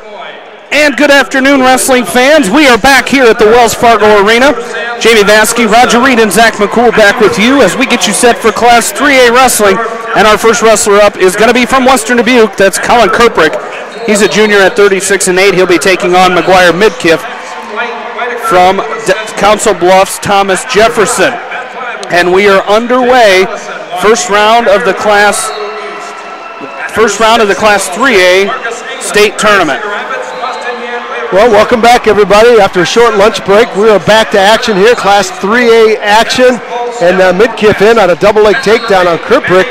And good afternoon, wrestling fans. We are back here at the Wells Fargo Arena. Jamie Vaskey, Roger Reed, and Zach McCool back with you as we get you set for Class 3A wrestling. And our first wrestler up is going to be from Western Dubuque. That's Colin Cupric. He's a junior at 36-8. He'll be taking on McGuire Midkiff from Council Bluffs, Thomas Jefferson. And we are underway. First round of the Class 3A state tournament. Well, welcome back, everybody. After a short lunch break, we are back to action here. Class 3A action, and Midkiff in on a double leg takedown on Cupric.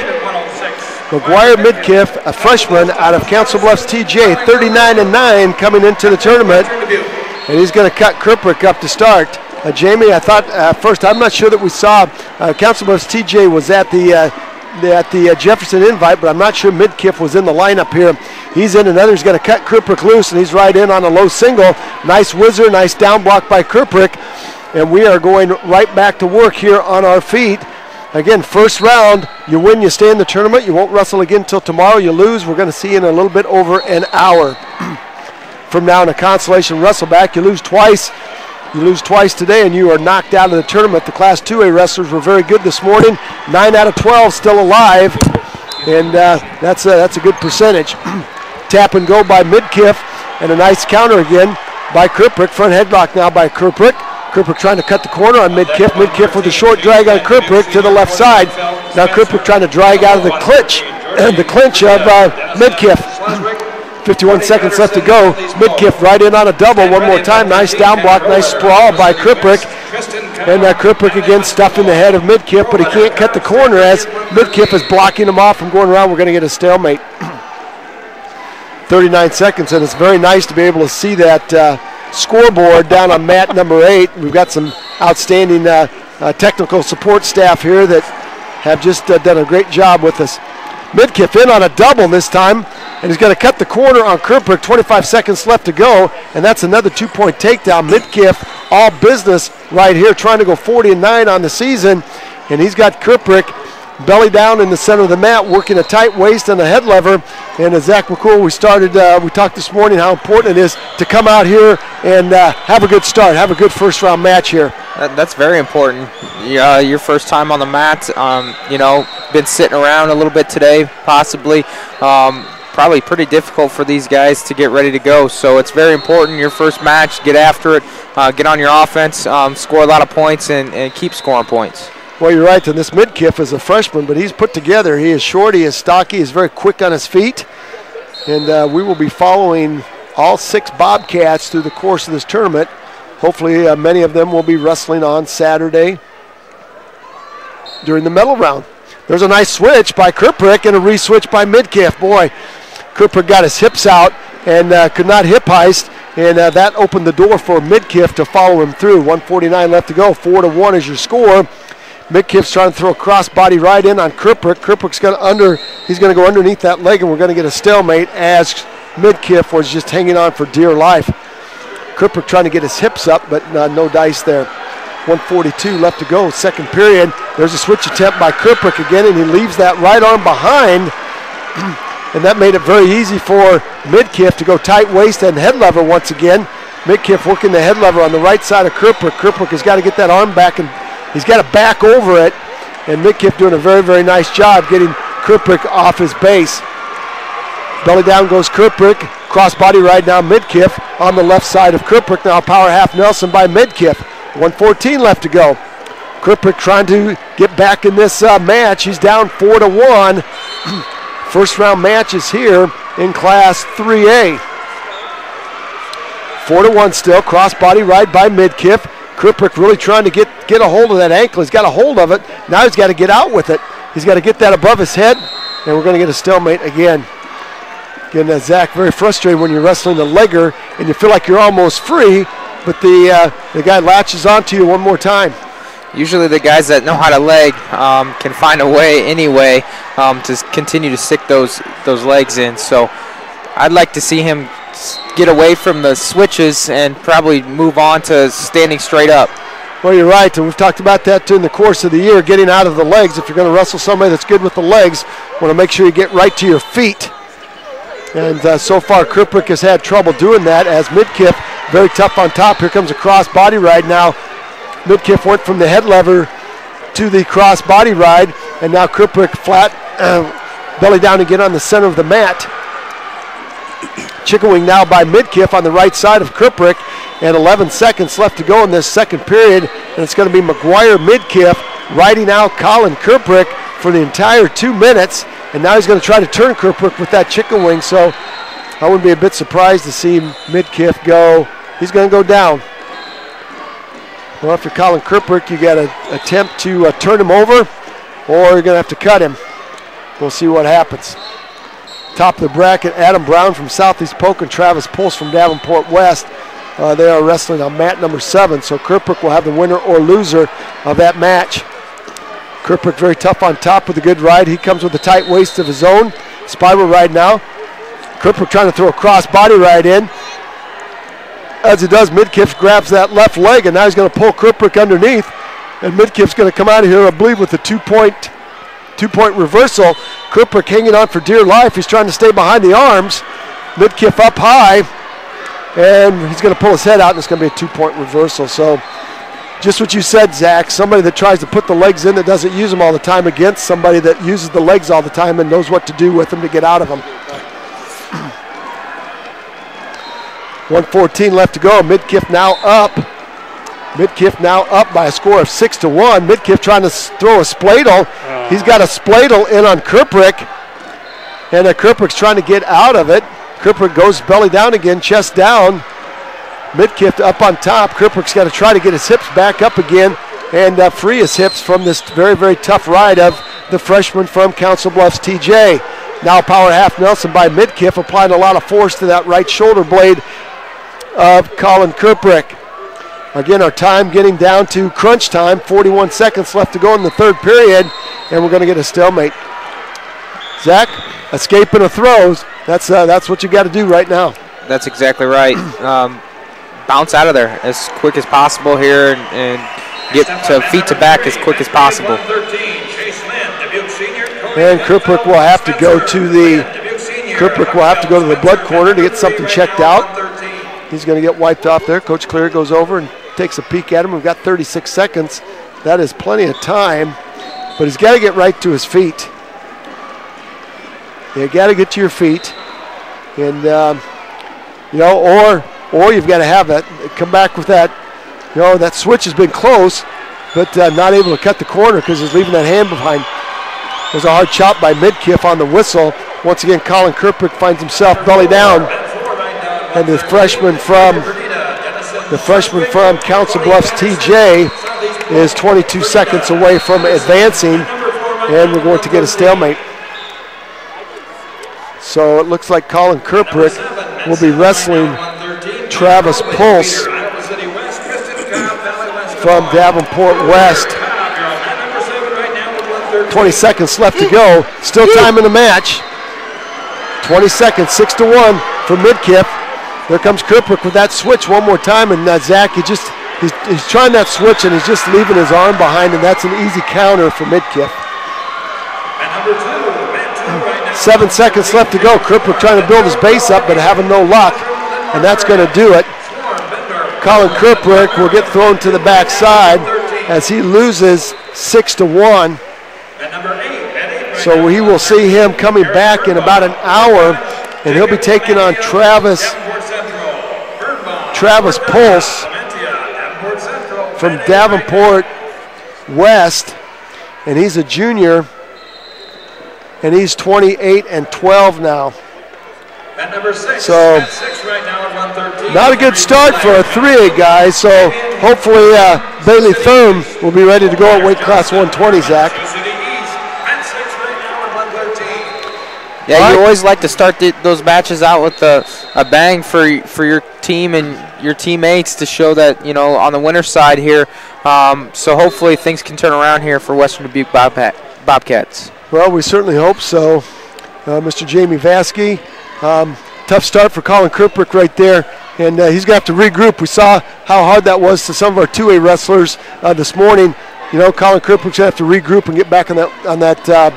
McGuire Midkiff, a freshman out of Council Bluffs TJ, 39-9 coming into the tournament, and he's going to cut Cupric up to start. Jamie, I thought first, I'm not sure that we saw Council Bluffs TJ was at the Jefferson invite, but I'm not sure Midkiff was in the lineup here. He's in, another. He's going to cut Cupric loose, and he's right in on a low single. Nice whizzer, nice down block by Cupric, and we are going right back to work here on our feet. Again, first round, you win, you stay in the tournament. You won't wrestle again until tomorrow. You lose, we're going to see you in a little bit over an hour from now in a consolation wrestle back. You lose twice. You lose twice today, and you are knocked out of the tournament. The Class 2A wrestlers were very good this morning. 9 out of 12 still alive, and that's a good percentage. Tap and go by Midkiff, and a nice counter again by Cupric. Front headlock now by Cupric. Cupric trying to cut the corner on Midkiff. Midkiff with a short drag on Cupric to the left side. Now Cupric trying to drag out of the clinch of Midkiff. 51 seconds left to go. Midkiff right in on a double one more time. Nice down block, nice sprawl by Cupric. And Cupric again stuffing the head of Midkiff, but he can't cut the corner as Midkiff is blocking him off from going around. We're going to get a stalemate. 39 seconds, and it's very nice to be able to see that scoreboard down on mat number 8. We've got some outstanding technical support staff here that have just done a great job with us. Midkiff in on a double this time, and he's going to cut the corner on Cupric. 25 seconds left to go, and that's another 2-point takedown. Midkiff all business right here, trying to go 40-9 on the season, and he's got Cupric belly down in the center of the mat, working a tight waist and a head lever. And as Zach McCool, we talked this morning how important it is to come out here and have a good start, have a good first round match here. That's very important. Your first time on the mat, been sitting around a little bit today, possibly. Probably pretty difficult for these guys to get ready to go. So it's very important, your first match, get after it, get on your offense, score a lot of points, and keep scoring points. Well, you're right, and this Midkiff is a freshman, but he's put together. He is short, he is stocky, he's very quick on his feet. And we will be following all 6 Bobcats through the course of this tournament. Hopefully many of them will be wrestling on Saturday during the medal round. There's a nice switch by Cupric and a re-switch by Midkiff. Boy, Cupric got his hips out and could not hip heist, and that opened the door for Midkiff to follow him through. 1:49 left to go, 4-1 is your score. Midkiff's trying to throw a cross-body right in on Cupric. Cupric's he's going to go underneath that leg, and we're going to get a stalemate as Midkiff was just hanging on for dear life. Cupric trying to get his hips up, but no dice there. 1:42 left to go, second period. There's a switch attempt by Cupric again, and he leaves that right arm behind, and that made it very easy for Midkiff to go tight waist and head lever once again. Midkiff working the head lever on the right side of Cupric. Cupric has got to get that arm back, and he's got to back over it, and Midkiff doing a very, very nice job getting Cupric off his base. Belly down goes Cupric. Cross body right now, Midkiff on the left side of Cupric. Now power half Nelson by Midkiff. 1:14 left to go. Cupric trying to get back in this match. He's down 4-1. First round matches here in Class 3A. 4-1 still. Cross body right by Midkiff. Cupric really trying to get a hold of that ankle. He's got a hold of it. Now he's got to get out with it. He's got to get that above his head, and we're going to get a stalemate again. Again, Zach, very frustrated when you're wrestling a legger and you feel like you're almost free, but the guy latches onto you one more time. Usually the guys that know how to leg can find a way anyway to continue to stick those legs in. So I'd like to see him get away from the switches and probably move on to standing straight up. Well, you're right, and we've talked about that during the course of the year, getting out of the legs. If you're going to wrestle somebody that's good with the legs, you want to make sure you get right to your feet. And so far, Cupric has had trouble doing that as Midkiff, very tough on top. Here comes a cross body ride now. Midkiff went from the head lever to the cross body ride, and now Cupric flat, belly down again on the center of the mat. Chicken wing now by Midkiff on the right side of Cupric, and 11 seconds left to go in this second period, and it's going to be McGuire Midkiff riding out Colin Cupric for the entire 2 minutes, and now he's going to try to turn Cupric with that chicken wing, so I wouldn't be a bit surprised to see Midkiff go. He's going to go down. Well, if you're Colin Cupric, you got to attempt to turn him over, or you're going to have to cut him. We'll see what happens. Top of the bracket, Adam Brown from Southeast Polk and Travis Pulse from Davenport West. They are wrestling on mat number 7, so Cupric will have the winner or loser of that match. Cupric very tough on top with a good ride. He comes with a tight waist of his own. Spiral ride now. Cupric trying to throw a cross body ride in. As he does, Midkiff grabs that left leg, and now he's going to pull Cupric underneath. And Midkiff's going to come out of here, I believe, with a two-point reversal. Cupric hanging on for dear life. He's trying to stay behind the arms. Midkiff up high, and he's going to pull his head out, and it's going to be a 2-point reversal. So just what you said, Zach, somebody that tries to put the legs in that doesn't use them all the time against somebody that uses the legs all the time and knows what to do with them to get out of them. 1:14 left to go. Midkiff now up. Midkiff now up by a score of 6-1. Midkiff trying to throw a spladle. He's got a spladle in on Cupric, and Cupric's trying to get out of it. Cupric goes belly down again, chest down. Midkiff up on top. Cupric's got to try to get his hips back up again and free his hips from this very, very tough ride of the freshman from Council Bluffs, TJ. Now power half Nelson by Midkiff, applying a lot of force to that right shoulder blade of Colin Cupric. Again, our time getting down to crunch time. 41 seconds left to go in the third period, and we're going to get a stalemate. Zach, escaping the throws. That's what you got to do right now. That's exactly right. Bounce out of there as quick as possible here and get to feet to back as quick as possible. And Cupric will have to go to the blood corner to get something checked out. He's going to get wiped off there. Coach Clear goes over and takes a peek at him. We've got 36 seconds. That is plenty of time, but he's got to get right to his feet. You got to get to your feet, and or you've got to have that come back with that. That switch has been close, but not able to cut the corner because he's leaving that hand behind. There's a hard chop by Midkiff on the whistle. Once again, Colin Cupric finds himself belly down, and the freshman from Council Bluffs, TJ, is 22 seconds away from advancing, and we're going to get a stalemate. So it looks like Colin Cupric will be wrestling Travis Pulse from Davenport West. 20 seconds left to go. Still time in the match. 20 seconds, 6-1 for Midkiff. There comes Cupric with that switch one more time, and Zach, he's trying that switch, and he's just leaving his arm behind, and that's an easy counter for Midkiff. 7 seconds left to go. Cupric trying to build his base up, but having no luck, and that's going to do it. Colin Cupric will get thrown to the backside as he loses 6-1. So we will see him coming back in about an hour, and he'll be taking on Travis Pulse from Davenport West, and he's a junior, and he's 28-12 now. So not a good start for a 3A guy, so hopefully Bailey Thurm will be ready to go at weight class 120, Zach. Yeah, you always like to start those matches out with a bang for your team and your teammates to show that, on the winner's side here. So hopefully things can turn around here for Western Dubuque Bobcats. Well, we certainly hope so. Mr. Jamie Vasky, tough start for Colin Cupric right there, and he's going to have to regroup. We saw how hard that was to some of our 2A wrestlers this morning. you know, Colin Cupric's going to have to regroup and get back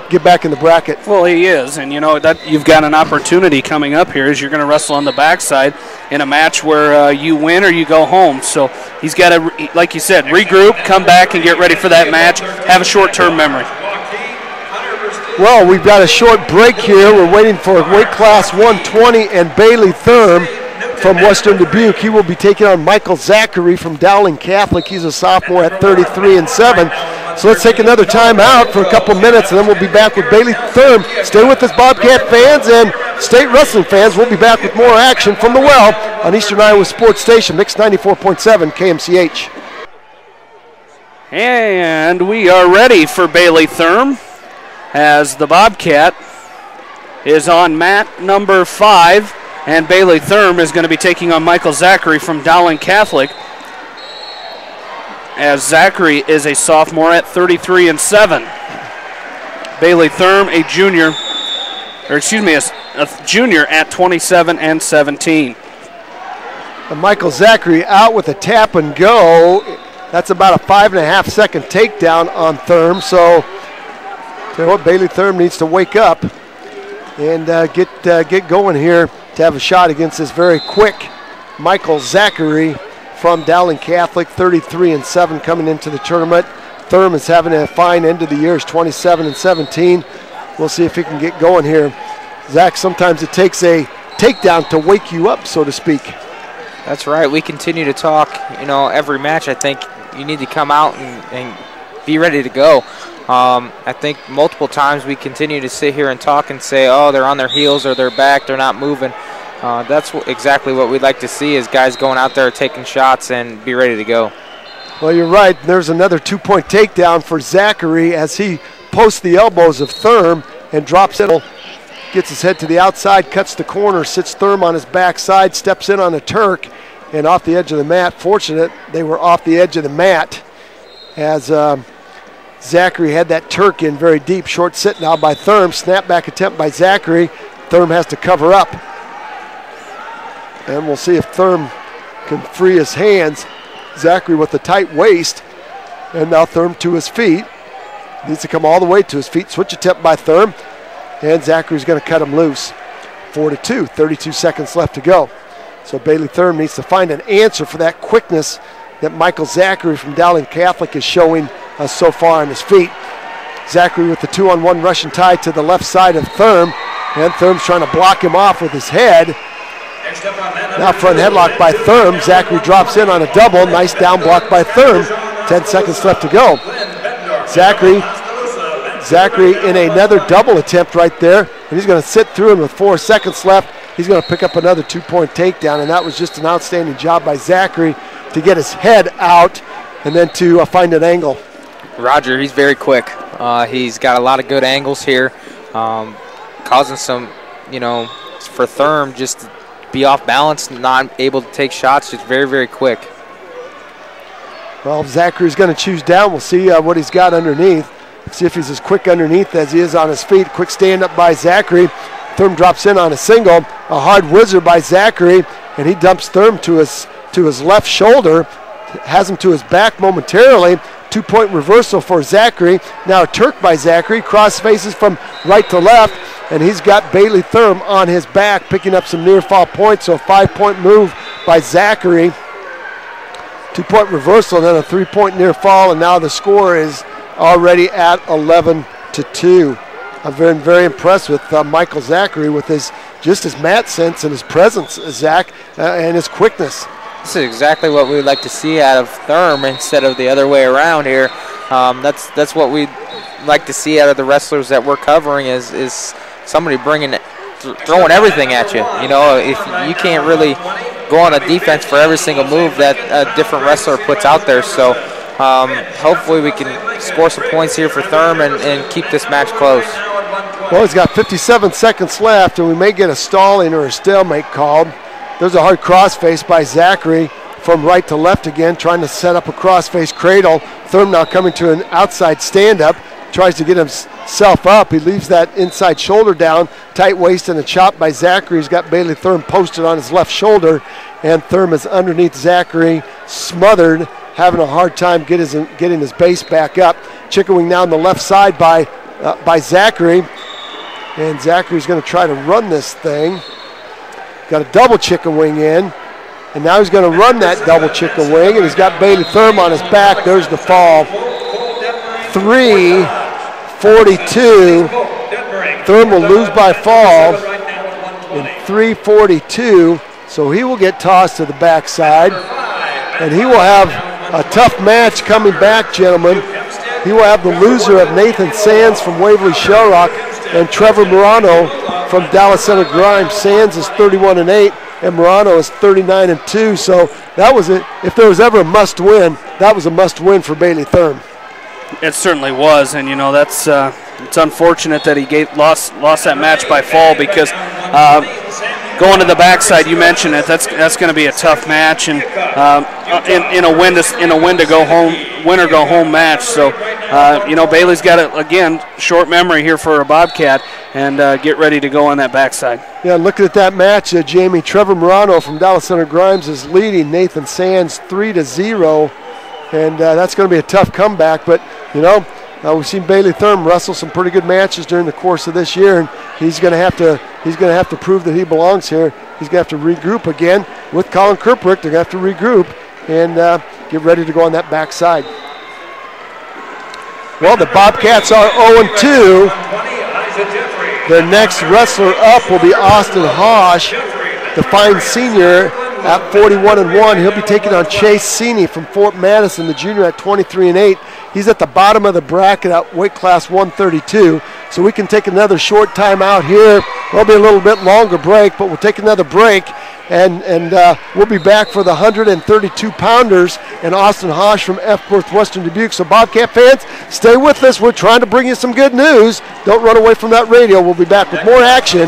get back in the bracket. Well, he is, and you know that you've got an opportunity coming up here as you're going to wrestle on the backside in a match where you win or you go home. So he's got to, like you said, regroup, come back, and get ready for that match. Have a short-term memory. Well, we've got a short break here. We're waiting for weight class 120 and Bailey Thurm from Western Dubuque. He will be taking on Michael Zachary from Dowling Catholic. He's a sophomore at 33-7. So let's take another time out for a couple minutes, and then we'll be back with Bailey Thurm. Stay with us, Bobcat fans and state wrestling fans. We'll be back with more action from the Well on Eastern Iowa Sports Station, Mix 94.7 KMCH. And we are ready for Bailey Thurm as the Bobcat is on mat number 5. And Bailey Thurm is going to be taking on Michael Zachary from Dowling Catholic, as Zachary is a sophomore at 33-7. Bailey Thurm, a junior at 27-17. And Michael Zachary out with a tap and go. That's about a 5.5 second takedown on Thurm. So, tell you what, Bailey Thurm needs to wake up and get going here to have a shot against this very quick Michael Zachary from Dowling Catholic, 33-7 coming into the tournament. Thurm is having a fine end of the year, is 27-17. We'll see if he can get going here. Zach, sometimes it takes a takedown to wake you up, so to speak. That's right. We continue to talk, you know, every match. I think you need to come out and be ready to go. I think multiple times we continue to sit here and talk and say, oh, they're on their heels or they're back, they're not moving. That's exactly what we'd like to see, is guys going out there taking shots and be ready to go. Well, you're right. There's another 2-point takedown for Zachary as he posts the elbows of Thurm and drops it. Gets his head to the outside, cuts the corner, sits Thurm on his backside, steps in on a Turk and off the edge of the mat. Fortunate they were off the edge of the mat as Zachary had that Turk in very deep. Short sit now by Thurm. Snapback attempt by Zachary. Thurm has to cover up. And we'll see if Thurm can free his hands. Zachary with a tight waist. And now Thurm to his feet. Needs to come all the way to his feet. Switch attempt by Thurm. And Zachary's going to cut him loose. 4-2, 32 seconds left to go. So Bailey Thurm needs to find an answer for that quickness that Michael Zachary from Dowling Catholic is showing so far on his feet. Zachary with the 2-on-1 Russian tie to the left side of Thurm. And Thurm's trying to block him off with his head. Now front headlock by Thurm. Zachary drops in on a double. Nice down block by Thurm. 10 seconds left to go. Zachary in another double attempt right there. And he's going to sit through him with 4 seconds left. He's going to pick up another 2-point takedown. And that was just an outstanding job by Zachary to get his head out and then to find an angle. Roger, he's very quick. He's got a lot of good angles here, causing some, you know, for Thurm just to be off balance, not able to take shots, just very, very quick. Well, Zachary's going to choose down. We'll see what he's got underneath. See if he's as quick underneath as he is on his feet. Quick stand up by Zachary. Thurm drops in on a single. A hard whizzer by Zachary, and he dumps Thurm to his left shoulder. Has him to his back momentarily. 2-point reversal for Zachary. Now a Turk by Zachary. Cross faces from right to left, and he's got Bailey Thurm on his back, picking up some near fall points. So a 5-point move by Zachary. 2-point reversal, then a 3-point near fall, and now the score is already at 11-2. I'm very, very impressed with Michael Zachary with his mat sense and his presence, Zach, and his quickness. This is exactly what we would like to see out of Thurm instead of the other way around here. That's what we'd like to see out of the wrestlers that we're covering is somebody throwing everything at you. You know, if you can't really go on a defense for every single move that a different wrestler puts out there. So hopefully we can score some points here for Thurm and keep this match close. Well, he's got 57 seconds left, and we may get a stalling or a stalemate called. There's a hard crossface by Zachary from right to left again, trying to set up a crossface cradle. Thurm now coming to an outside stand-up, tries to get himself up. He leaves that inside shoulder down, tight waist and a chop by Zachary. He's got Bailey Thurm posted on his left shoulder, and Thurm is underneath Zachary, smothered. having a hard time getting his base back up. Chicken wing now on the left side by Zachary. And Zachary's going to try to run this thing. Got a double chicken wing in. And now he's going to run that double chicken wing. And he's got Bailey Thurm on his back. There's the fall. 3:42. Thurm will lose by fall in 3:42. So he will get tossed to the backside. And he will have a tough match coming back, gentlemen. He will have the loser of Nathan Sands from Waverly Shellrock and Trevor Morano from Dallas Center Grimes. Sands is 31-8 and Morano is 39-2. So that was it. If there was ever a must-win, that was a must-win for Bailey Thurm. It certainly was, and that's it's unfortunate that he lost that match by fall, because going to the backside, you mentioned it. That's going to be a tough match, and in a win to go home, win or go home match. So Bailey's got again short memory here for a Bobcat, and get ready to go on that backside. Yeah, looking at that match, Jamie, Trevor Morano from Dallas Center Grimes is leading Nathan Sands 3-0, and that's going to be a tough comeback. But we've seen Bailey Thurm wrestle some pretty good matches during the course of this year, and he's going to have to prove that he belongs here. He's going to have to regroup again with Colin Cupric. They're going to have to regroup and get ready to go on that backside. Well, the Bobcats are 0-2. Their next wrestler up will be Austin Hosch, the fine senior at 41-1. He'll be taking on Chase Seeney from Fort Madison, the junior at 23-8. He's at the bottom of the bracket at weight class 132. So we can take another short time out here. It'll be a little bit longer break, but we'll take another break, and we'll be back for the 132-pounders and Austin Hosch from Epworth Western Dubuque. So Bobcat fans, stay with us. We're trying to bring you some good news. Don't run away from that radio. We'll be back with more action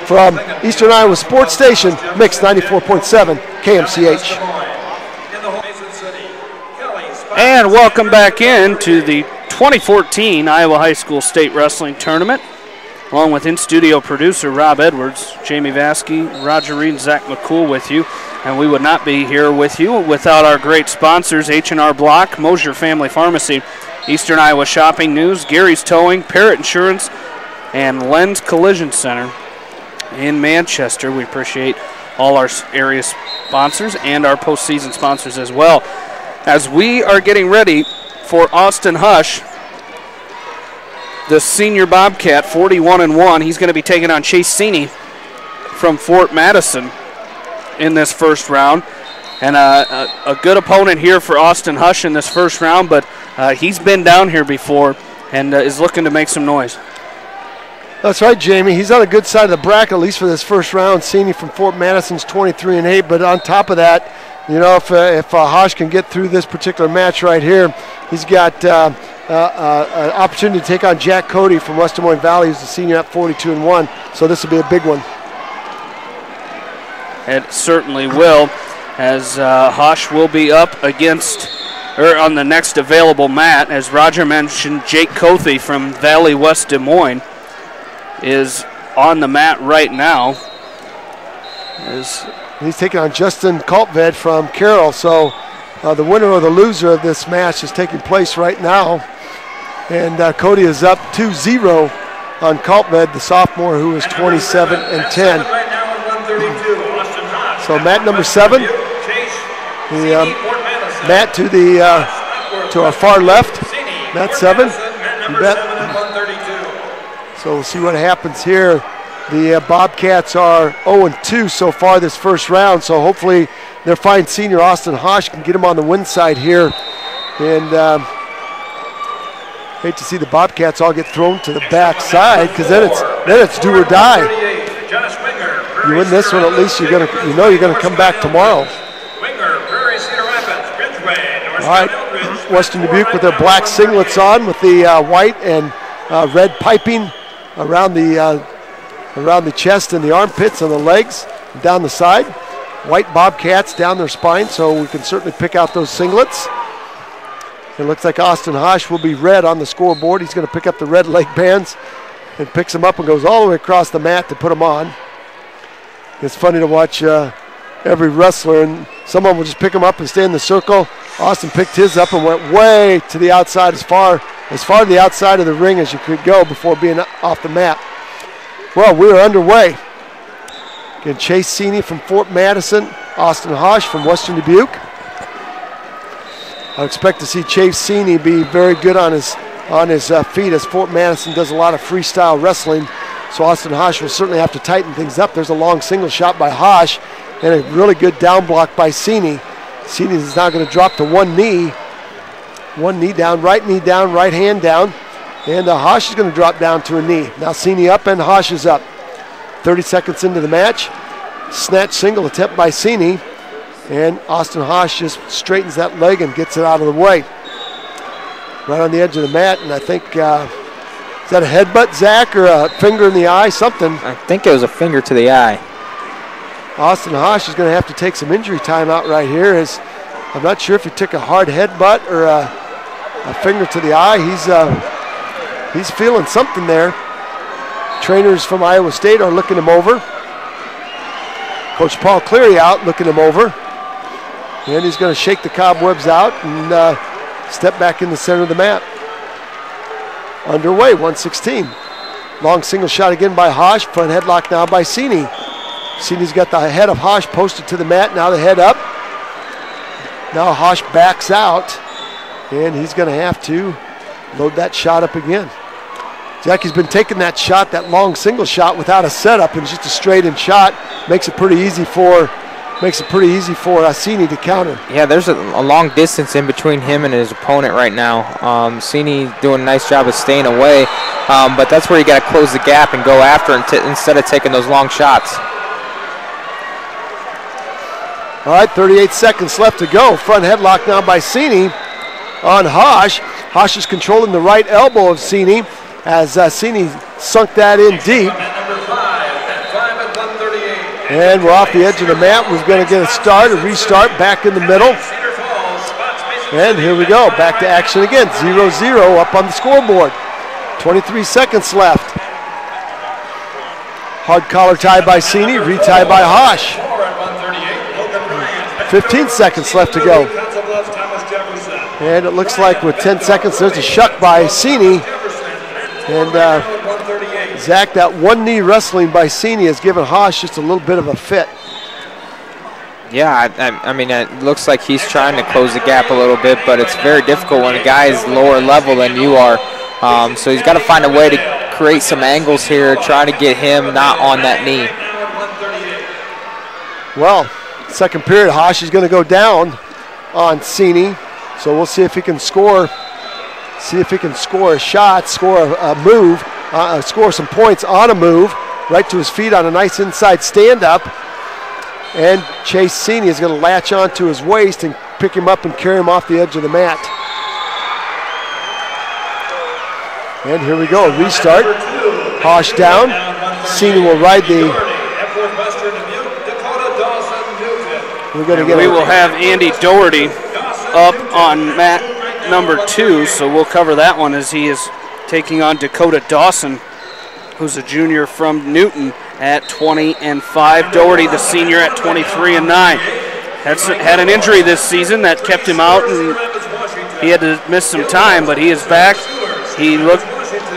from Eastern Iowa Sports Station, Mix 94.7 KMCH. And welcome back into the 2014 Iowa High School State Wrestling Tournament, along with in-studio producer Rob Edwards, Jamie Vasky, Roger Reed, and Zach McCool with you. And we would not be here with you without our great sponsors, H&R Block, Mosier Family Pharmacy, Eastern Iowa Shopping News, Gary's Towing, Parrott Insurance, and Lens Collision Center in Manchester. We appreciate all our area sponsors and our postseason sponsors as well. As we are getting ready for Austin Hosch, the senior Bobcat, 41-1. He's going to be taking on Chase Seeney from Fort Madison in this first round. And a good opponent here for Austin Hosch in this first round, but he's been down here before and is looking to make some noise. That's right, Jamie. He's on a good side of the bracket, at least for this first round. Seeney from Fort Madison's 23-8, but on top of that, if Hosch can get through this particular match right here, he's got an opportunity to take on Jack Cody from West Des Moines Valley, who's the senior at 42-1. So this will be a big one. It certainly will, as Hosch will be up on the next available mat. As Roger mentioned, Jake Cothy from Valley West Des Moines is on the mat right now. He's taking on Justin Kaltved from Carroll. So the winner or the loser of this match is taking place right now. And Cody is up 2-0 on Kaltved, the sophomore, who is 27-10. So mat number 7. Mat to our far left. Mat 7. You bet. So we'll see what happens here. The Bobcats are 0-2 so far this first round, so hopefully their fine senior Austin Hosch can get him on the win side here. And hate to see the Bobcats all get thrown to the back side, because then it's do or die. You win this one, at least you're gonna come back tomorrow. All right, Western Dubuque with their black singlets on, with the white and red piping around the chest and the armpits and the legs and down the side. White Bobcats down their spine, so we can certainly pick out those singlets. It looks like Austin Hosch will be red on the scoreboard. He's going to pick up the red leg bands and picks them up and goes all the way across the mat to put them on. It's funny to watch every wrestler, and someone will just pick them up and stay in the circle, Austin picked his up and went way to the outside, as far to the outside of the ring as you could go before being off the mat. Well, we are underway. Again, Chase Sini from Fort Madison, Austin Hosch from Western Dubuque. I expect to see Chase Sini be very good on his feet, as Fort Madison does a lot of freestyle wrestling. So Austin Hosch will certainly have to tighten things up. There's a long single shot by Hosch and a really good down block by Sini. Sini is now going to drop to one knee. One knee down, right hand down. And Hosch is going to drop down to a knee. Now Sini up and Hosch is up. 30 seconds into the match. Snatch single attempt by Sini. And Austin Hosch just straightens that leg and gets it out of the way. Right on the edge of the mat, and I think, is that a headbutt, Zach, or a finger in the eye, something? I think it was a finger to the eye. Austin Hosch is going to have to take some injury time out right here. I'm not sure if he took a hard headbutt or a finger to the eye. He's feeling something there. Trainers from Iowa State are looking him over. Coach Paul Cleary out looking him over. And he's going to shake the cobwebs out and step back in the center of the mat. Underway, 116. Long single shot again by Hosch. Front headlock now by Sini. Sini's got the head of Hosch posted to the mat. Now the head up. Now Hosch backs out. And he's going to have to load that shot up again. Jackie's been taking that shot, that long single shot, without a setup, and just a straight-in shot. Makes it pretty easy for Sini to counter. Yeah, there's a long distance in between him and his opponent right now. Sini doing a nice job of staying away, but that's where you got to close the gap and go after instead of taking those long shots. All right, 38 seconds left to go. Front headlock now by Sini on Hosch. Hosch is controlling the right elbow of Sini as Sini sunk that in deep. And we're off the edge of the mat. We're going to get a restart back in the middle. And here we go, back to action again. 0-0 up on the scoreboard. 23 seconds left. Hard collar tie by Sini, retie by Hosch. 15 seconds left to go. And it looks like with 10 seconds, there's a shuck by Sini. And Zach, that one knee wrestling by Sini has given Hosch just a little bit of a fit. Yeah, I mean, it looks like he's trying to close the gap a little bit, but it's very difficult when a guy is lower level than you are. So he's got to find a way to create some angles here, trying to get him not on that knee. Well, second period, Hosch is going to go down on Sini. So we'll see if he can score. See if he can score a shot, score a move, score some points on a move, right to his feet on a nice inside stand-up. And Chase Sini is going to latch onto his waist and pick him up and carry him off the edge of the mat. And here we go, restart. Hosch down. Sini will ride the... We will have Andy Doherty up on mat number 2, so we'll cover that one as he is taking on Dakota Dawson, who's a junior from Newton at 20-5. Doherty, the senior, at 23-9. Had an injury this season that kept him out, and he had to miss some time, but he is back. He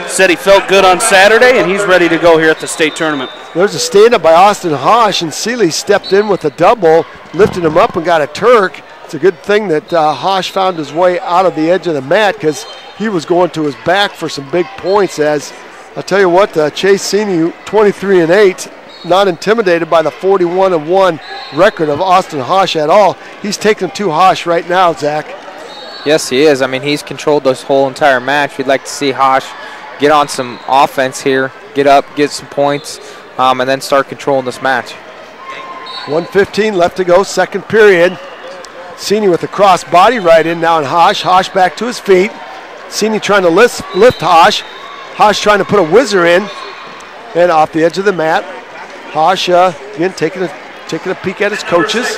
said he felt good on Saturday, and he's ready to go here at the state tournament. There's a stand-up by Austin Hosch, and Seeley stepped in with a double, lifted him up and got a Turk. It's a good thing that Hosch found his way out of the edge of the mat, because he was going to his back for some big points. As I'll tell you what, Chase Sini, 23-8, not intimidated by the 41-1 record of Austin Hosch at all. He's taking to Hosch right now, Zach. Yes, he is. I mean, he's controlled this whole entire match. We'd like to see Hosch get on some offense here, get up, get some points, and then start controlling this match. 1:15 left to go, second period. Sini with the cross body right in now on Hosch. Hosch back to his feet. Sini trying to lift Hosch. Hosch trying to put a whizzer in. And off the edge of the mat. Hosch again taking a peek at his coaches.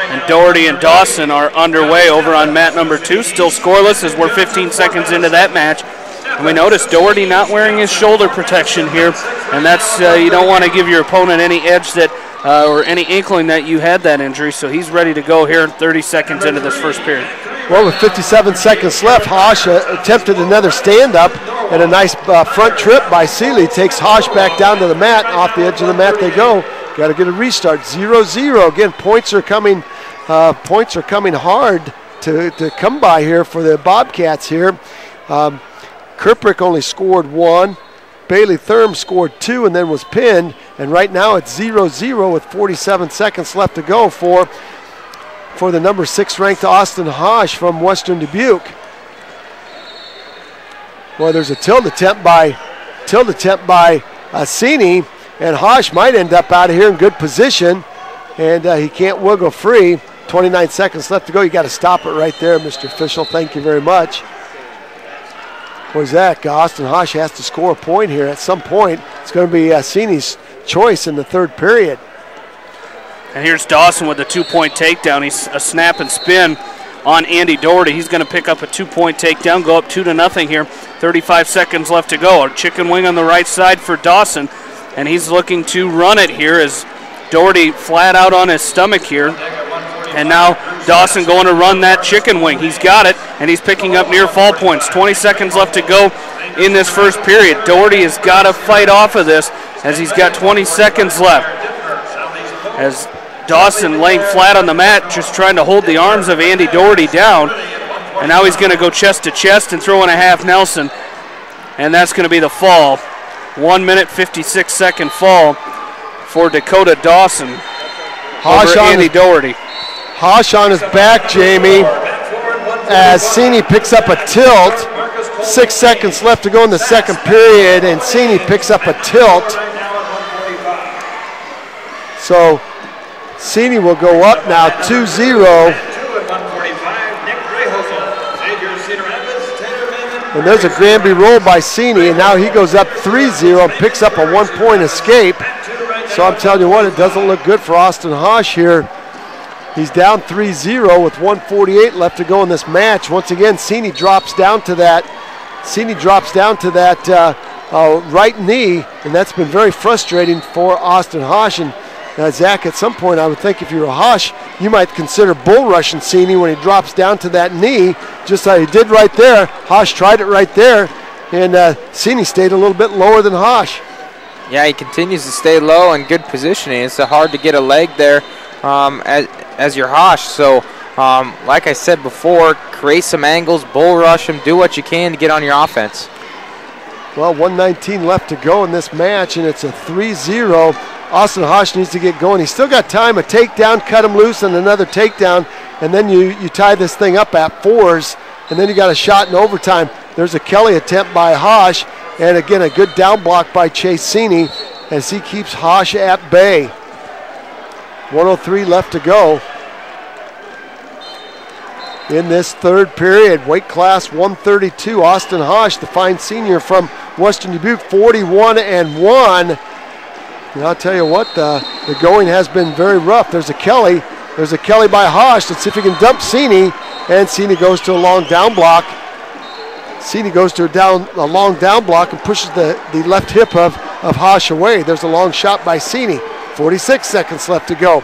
And Doherty and Dawson are underway over on mat number 2. Still scoreless as we're 15 seconds into that match. And we notice Doherty not wearing his shoulder protection here. And that's, you don't want to give your opponent any edge that or any inkling that you had that injury, so he's ready to go here 30 seconds into this first period. Well, with 57 seconds left, Hosch attempted another stand-up, and a nice front trip by Seeley takes Hosch back down to the mat. Off the edge of the mat they go. Got to get a restart. 0-0. Again, points are coming hard to come by here for the Bobcats here. Cupric only scored 1. Bailey Thurm scored 2 and then was pinned. And right now it's 0-0 with 47 seconds left to go for the number 6 ranked Austin Hosch from Western Dubuque. Well, there's a tilt attempt by Cini, and Hosch might end up out of here in good position, and he can't wiggle free. 29 seconds left to go. You got to stop it right there, Mr. Official. Thank you very much. What's that? Austin Hosch has to score a point here at some point. It's going to be Cini's choice in the third period. And here's Dawson with a 2-point takedown. He's a snap and spin on Andy Doherty. He's going to pick up a 2-point takedown, go up 2-0 here. 35 seconds left to go. A chicken wing on the right side for Dawson, and he's looking to run it here as Doherty flat out on his stomach here. And now Dawson going to run that chicken wing. He's got it, and he's picking up near fall points. 20 seconds left to go in this first period. Doherty has got to fight off of this as he's got 20 seconds left. As Dawson laying flat on the mat, just trying to hold the arms of Andy Doherty down. And now he's going to go chest to chest and throw in a half Nelson. And that's going to be the fall. 1 minute, 56 second fall for Dakota Dawson over Andy Doherty. Hosch on his back, Jamie, as Cini picks up a tilt. 6 seconds left to go in the second period, and Cini picks up a tilt. So Cini will go up now 2-0. And there's a Granby roll by Cini, and now he goes up 3-0 and picks up a 1-point escape. So I'm telling you what, it doesn't look good for Austin Hosch here. He's down 3-0 with 1:48 left to go in this match. Once again, Cini drops down to that. Right knee, and that's been very frustrating for Austin Hosch. And Zach, at some point, I would think if you were Hosch, you might consider bull rushing Cini when he drops down to that knee, just like he did right there. Hosch tried it right there, and Cini stayed a little bit lower than Hosch. Yeah, he continues to stay low and good positioning. It's hard to get a leg there as your Hosch. So, like I said before, create some angles, bull rush him, do what you can to get on your offense. Well, 1:19 left to go in this match, and it's a 3-0. Austin Hosch needs to get going. He's still got time, a takedown, cut him loose, and another takedown, and then you tie this thing up at 4s, and then you got a shot in overtime. There's a Kelly attempt by Hosch, and again, a good down block by Chase Cini as he keeps Hosch at bay. 1:03 left to go in this third period. Weight class 132, Austin Hosch, the fine senior from Western Dubuque, 41-1. And I'll tell you what, the going has been very rough. There's a Kelly by Hosch. Let's see if he can dump Cini, and Cini goes to a long down block. Cini goes to a long down block and pushes the left hip of Hosch away. There's a long shot by Cini. 46 seconds left to go.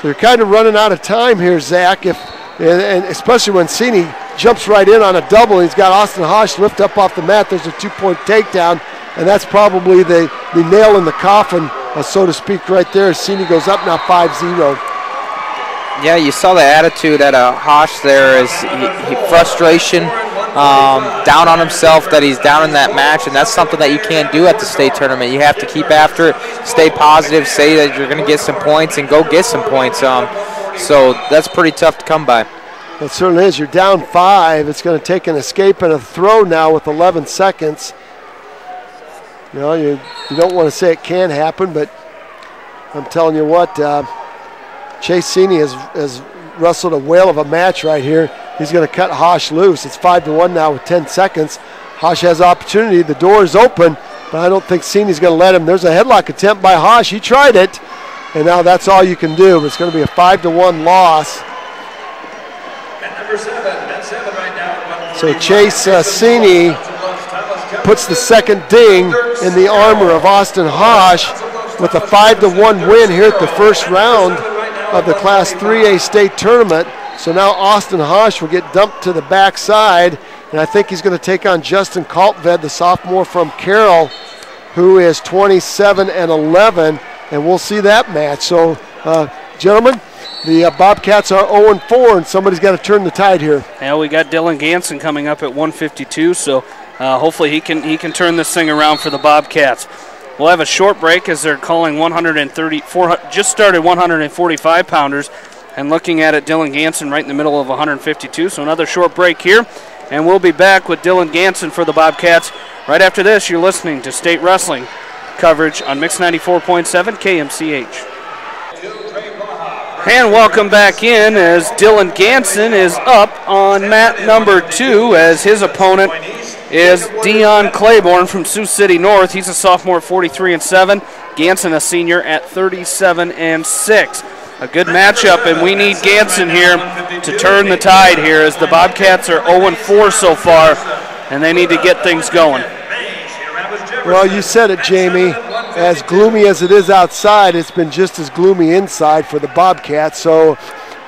So you're kind of running out of time here, Zach, and especially when Cini jumps right in on a double. He's got Austin Hosch lift up off the mat. There's a 2-point takedown, and that's probably the nail in the coffin, so to speak, right there. Cini goes up now 5-0. Yeah, you saw the attitude at Hosch there, is he frustration, down on himself that he's down in that match, and that's something that you can't do at the state tournament. You have to keep after it, stay positive, say that you're going to get some points, and go get some points. So that's pretty tough to come by. It certainly is. You're down 5. It's going to take an escape and a throw now with 11 seconds. You know, you don't want to say it can happen, but I'm telling you what, Chase Cini has wrestled a whale of a match right here. He's going to cut Hosch loose. It's 5-1 now with 10 seconds. Hosch has opportunity. The door is open, but I don't think Cini's going to let him. There's a headlock attempt by Hosch. He tried it, and now that's all you can do. But it's going to be a 5-1 loss. So Chase Cini puts the second ding in the armor of Austin Hosch, with a 5-1 win here at the first round of the Class 3A state tournament. So now Austin Hosch will get dumped to the backside, and I think he's going to take on Justin Kaltved, the sophomore from Carroll, who is 27-11, and we'll see that match. So, gentlemen, the Bobcats are 0-4, and somebody's got to turn the tide here. Yeah, we got Dylan Gantz coming up at 152, so hopefully he can turn this thing around for the Bobcats. We'll have a short break as they're calling 134, just started 145 pounders, and looking at it, Dylan Gantz right in the middle of 152. So another short break here, and we'll be back with Dylan Gantz for the Bobcats. Right after this, you're listening to State Wrestling coverage on Mix 94.7 KMCH. And welcome back in as Dylan Gantz is up on mat number 2 as his opponent is Dion Claiborne from Sioux City North. He's a sophomore at 43-7. Gantz a senior at 37-6. A good matchup, and we need Gantz here to turn the tide here as the Bobcats are 0-4 so far, and they need to get things going. Well, you said it, Jamie. As gloomy as it is outside, it's been just as gloomy inside for the Bobcats. So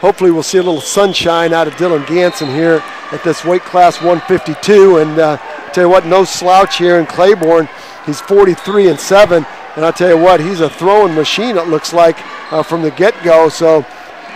hopefully we'll see a little sunshine out of Dylan Gantz here at this weight class 152. And tell you what, no slouch here in Claiborne. He's 43-7, and I'll tell you what, he's a throwing machine, it looks like, from the get-go. So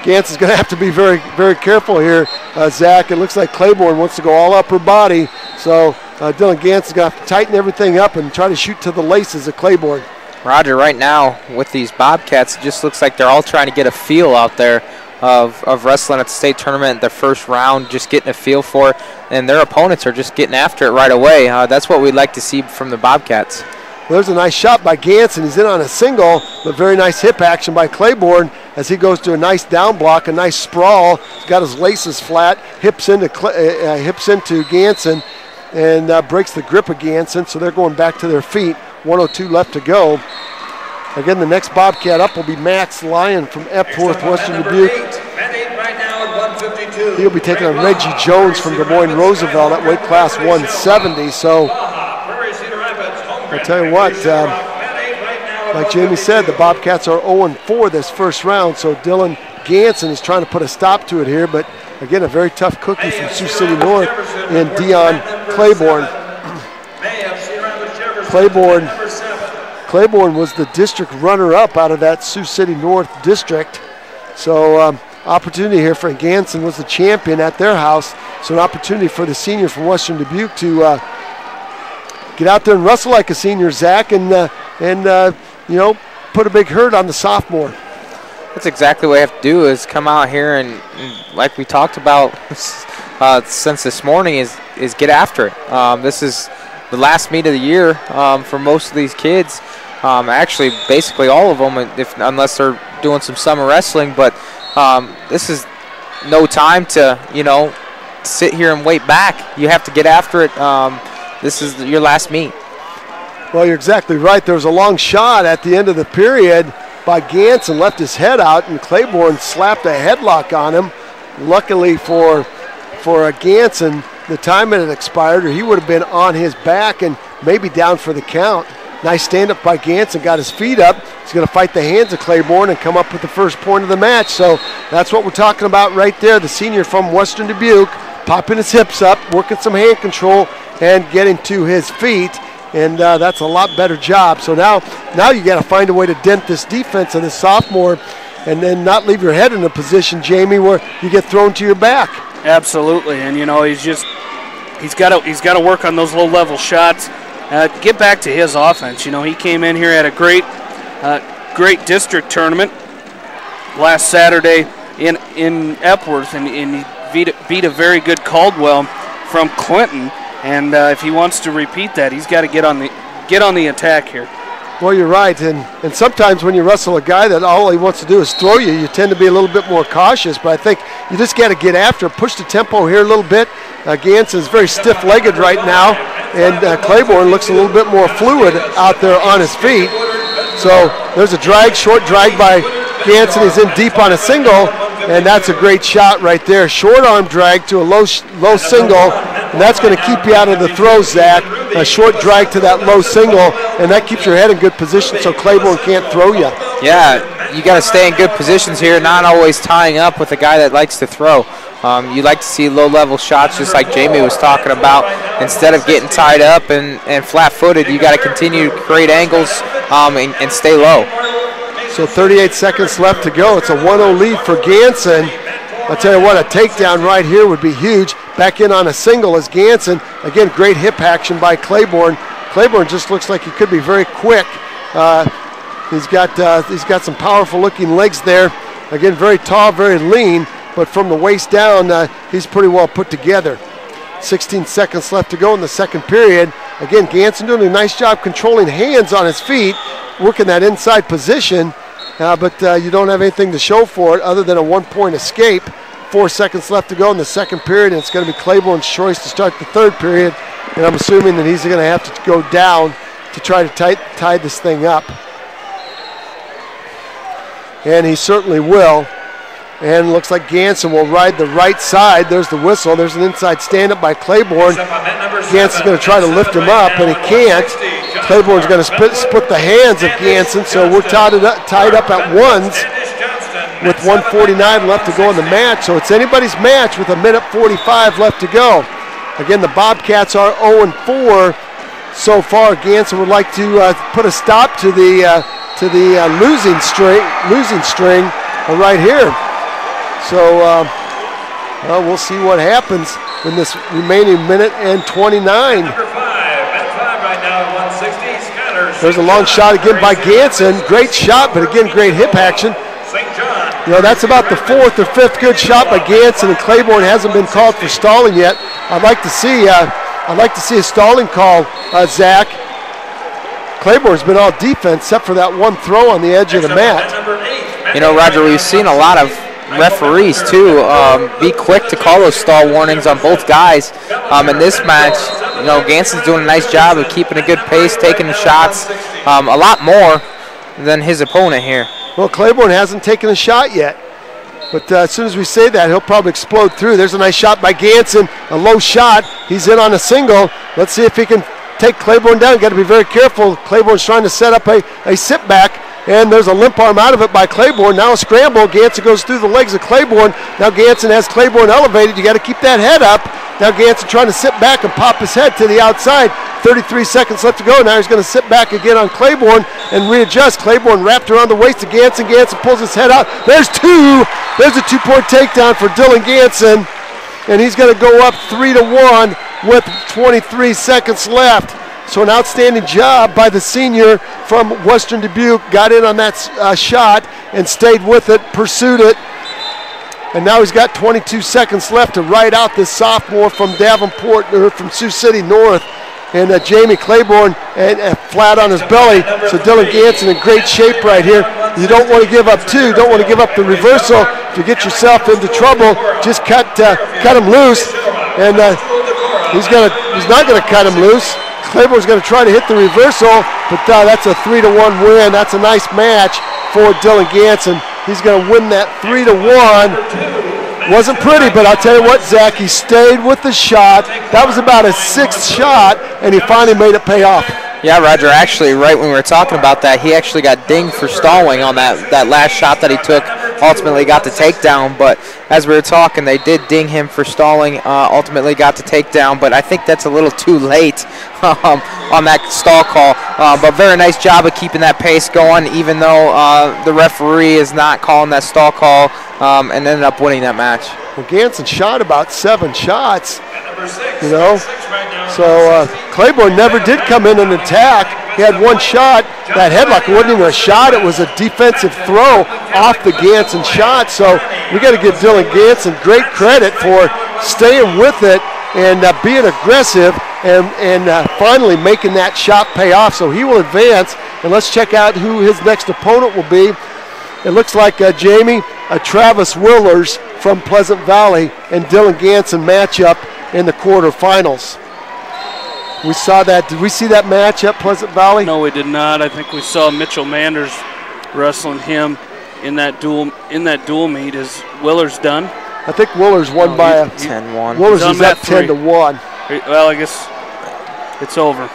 Gantz is going to have to be very, very careful here, Zach. It looks like Claiborne wants to go all upper body. So Dylan Gantz is going to have to tighten everything up and try to shoot to the laces of Claiborne. Roger, right now with these Bobcats, it just looks like they're all trying to get a feel out there of wrestling at the state tournament, their first round, just getting a feel for it, and their opponents are just getting after it right away. That's what we'd like to see from the Bobcats. Well, there's a nice shot by Gantz, and he's in on a single, but very nice hip action by Claiborne as he goes to a nice down block, a nice sprawl. He's got his laces flat, hips into Gantz, and breaks the grip of Gantz, so they're going back to their feet. 1:02 left to go. Again, the next Bobcat up will be Max Lyon from Epworth, Western Dubuque. He'll be taking on Reggie Jones from Des Moines Roosevelt at weight class 170. So I'll tell you what, like Jamie said, the Bobcats are 0-4 this first round. So Dylan Gantz is trying to put a stop to it here, but again, a very tough cookie from Sioux City North in Dion Claiborne. Claiborne was the district runner-up out of that Sioux City North district. So opportunity here for Gantz was the champion at their house. So an opportunity for the senior from Western Dubuque to get out there and wrestle like a senior, Zach, and you know, put a big hurt on the sophomore. That's exactly what you have to do, is come out here and like we talked about since this morning, is get after it. This is the last meet of the year for most of these kids. Actually, basically all of them, unless they're doing some summer wrestling. But this is no time to, you know, sit here and wait back. You have to get after it. This is your last meet. Well, you're exactly right. There was a long shot at the end of the period by Gantz and left his head out, and Claiborne slapped a headlock on him. Luckily for Gantz, and the time had expired, or he would have been on his back and maybe down for the count. Nice stand-up by Gantz and got his feet up. He's going to fight the hands of Claiborne and come up with the first point of the match. So that's what we're talking about right there. The senior from Western Dubuque popping his hips up, working some hand control, and getting to his feet. And that's a lot better job. So now you got to find a way to dent this defense of this sophomore, and then not leave your head in a position, Jamie, where you get thrown to your back. Absolutely, and you know he's got to work on those low-level shots. Get back to his offense. You know, he came in here at a great district tournament last Saturday in Epworth, and he beat a very good Caldwell from Clinton. And if he wants to repeat that, he's got to get on the attack here. Well, you're right, and sometimes when you wrestle a guy that all he wants to do is throw you, you tend to be a little bit more cautious. But I think you just got to get after, push the tempo here a little bit. Gantz is very stiff-legged right now, and Claiborne looks a little bit more fluid out there on his feet. So there's a short drag by Gantz, and he's in deep on a single, and that's a great shot right there. Short arm drag to a low single. and that's going to keep you out of the throw, Zach. A short drag to that low single, and that keeps your head in good position so Claiborne can't throw you. Yeah, you got to stay in good positions here, not always tying up with a guy that likes to throw. You like to see low-level shots just like Jamie was talking about. Instead of getting tied up and flat-footed, you got to continue to create angles and stay low. So 38 seconds left to go. It's a 1-0 lead for Gantz. I'll tell you what, a takedown right here would be huge. Back in on a single is Gantz. Again, great hip action by Claiborne. Claiborne just looks like he could be very quick. He's got some powerful-looking legs there. Again, very tall, very lean. But from the waist down, he's pretty well put together. 16 seconds left to go in the second period. Again, Gantz doing a nice job controlling hands on his feet, working that inside position, but you don't have anything to show for it other than a 1-point escape. 4 seconds left to go in the second period, and it's going to be Claiborne's choice to start the third period, and I'm assuming that he's going to have to go down to try to tie this thing up. And he certainly will. And looks like Gantz will ride the right side. There's the whistle. There's an inside stand-up by Claiborne. Gantz is going to try to lift him up, and he can't. Claiborne's going to split the hands of Gantz, so we're tied up at ones with 1:49 left to go in the match. So it's anybody's match with 1:45 left to go. Again, the Bobcats are 0-4 so far. Gantz would like to put a stop to the losing string right here. So we'll see what happens in this remaining minute and 29. There's a long shot again by Gantz. Great shot, but again, great hip action. You know, that's about the fourth or fifth good shot by Gantz, and Claiborne hasn't been called for stalling yet. I'd like to see a stalling call, Zach. Claiborne's been all defense except for that one throw on the edge of the mat. You know, Roger, we've seen a lot of referees too be quick to call those stall warnings on both guys. In this match, you know, Gantz is doing a nice job of keeping a good pace, taking the shots a lot more than his opponent here. Well, Claiborne hasn't taken a shot yet, but as soon as we say that, he'll probably explode through. There's a nice shot by Gantz, a low shot. He's in on a single. Let's see if he can take Claiborne down. Got to be very careful. Claiborne's trying to set up a sit back. And there's a limp arm out of it by Claiborne. Now a scramble. Gantz goes through the legs of Claiborne. Now Gantz has Claiborne elevated. You got to keep that head up. Now Gantz trying to sit back and pop his head to the outside. 33 seconds left to go. Now he's going to sit back again on Claiborne and readjust. Claiborne wrapped around the waist of Gantz, and Gantz pulls his head out. There's two. There's a 2-point takedown for Dylan Gantz. And he's going to go up 3-1 with 23 seconds left. So an outstanding job by the senior from Western Dubuque. Got in on that shot and stayed with it, pursued it. And now he's got 22 seconds left to ride out this sophomore from Davenport, or from Sioux City North. And Jamie Claiborne and flat on his belly. So Dylan Gantz in great shape right here. You don't want to give up two. Don't want to give up the reversal to get yourself into trouble. Just cut him loose. And he's not going to cut him loose. Claiborne's going to try to hit the reversal, but that's a 3-1 win. That's a nice match for Dylan Gantz, and he's going to win that 3-1. Wasn't pretty, but I'll tell you what, Zach, he stayed with the shot. That was about his sixth shot, and he finally made it pay off. Yeah, Roger, actually, right when we were talking about that, he actually got dinged for stalling on that last shot that he took. Ultimately got the takedown, but as we were talking, they did ding him for stalling, ultimately got the takedown, but I think that's a little too late on that stall call. But very nice job of keeping that pace going, even though the referee is not calling that stall call, and ended up winning that match. Well, Gantz shot about 7 shots, you know, so Claiborne never did come in and attack. He had one shot. That headlock wasn't even a shot. It was a defensive throw off the Gantz shot. So we got to give Dylan Gantz great credit for staying with it and being aggressive and finally making that shot pay off. So he will advance. And let's check out who his next opponent will be. It looks like Jamie, Travis Willers from Pleasant Valley, and Dylan Gantz matchup in the quarterfinals. We saw that. Did we see that match at Pleasant Valley? No, we did not. I think we saw Mitchell Manders wrestling him in that dual meet. Is Willers done? I think Willers won by a 10-1. Willers is up 10-1. Well, I guess it's over.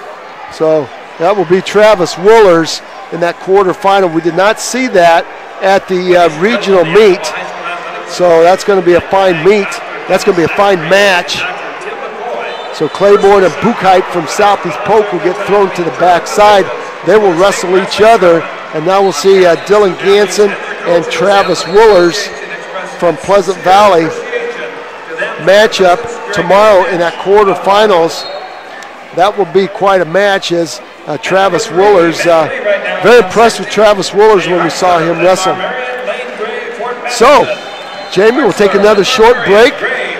So that will be Travis Woolers in that quarterfinal. We did not see that at the regional meet. So that's going to be a fine meet. That's going to be a fine match. So Claiborne and Buchheit from Southeast Polk will get thrown to the backside. They will wrestle each other. And now we'll see Dylan Ganson and Travis Woolers from Pleasant Valley matchup tomorrow in that quarterfinals. That will be quite a match as Travis Woolers, very impressed with Travis Woolers when we saw him wrestle. So, Jamie, we'll take another short break.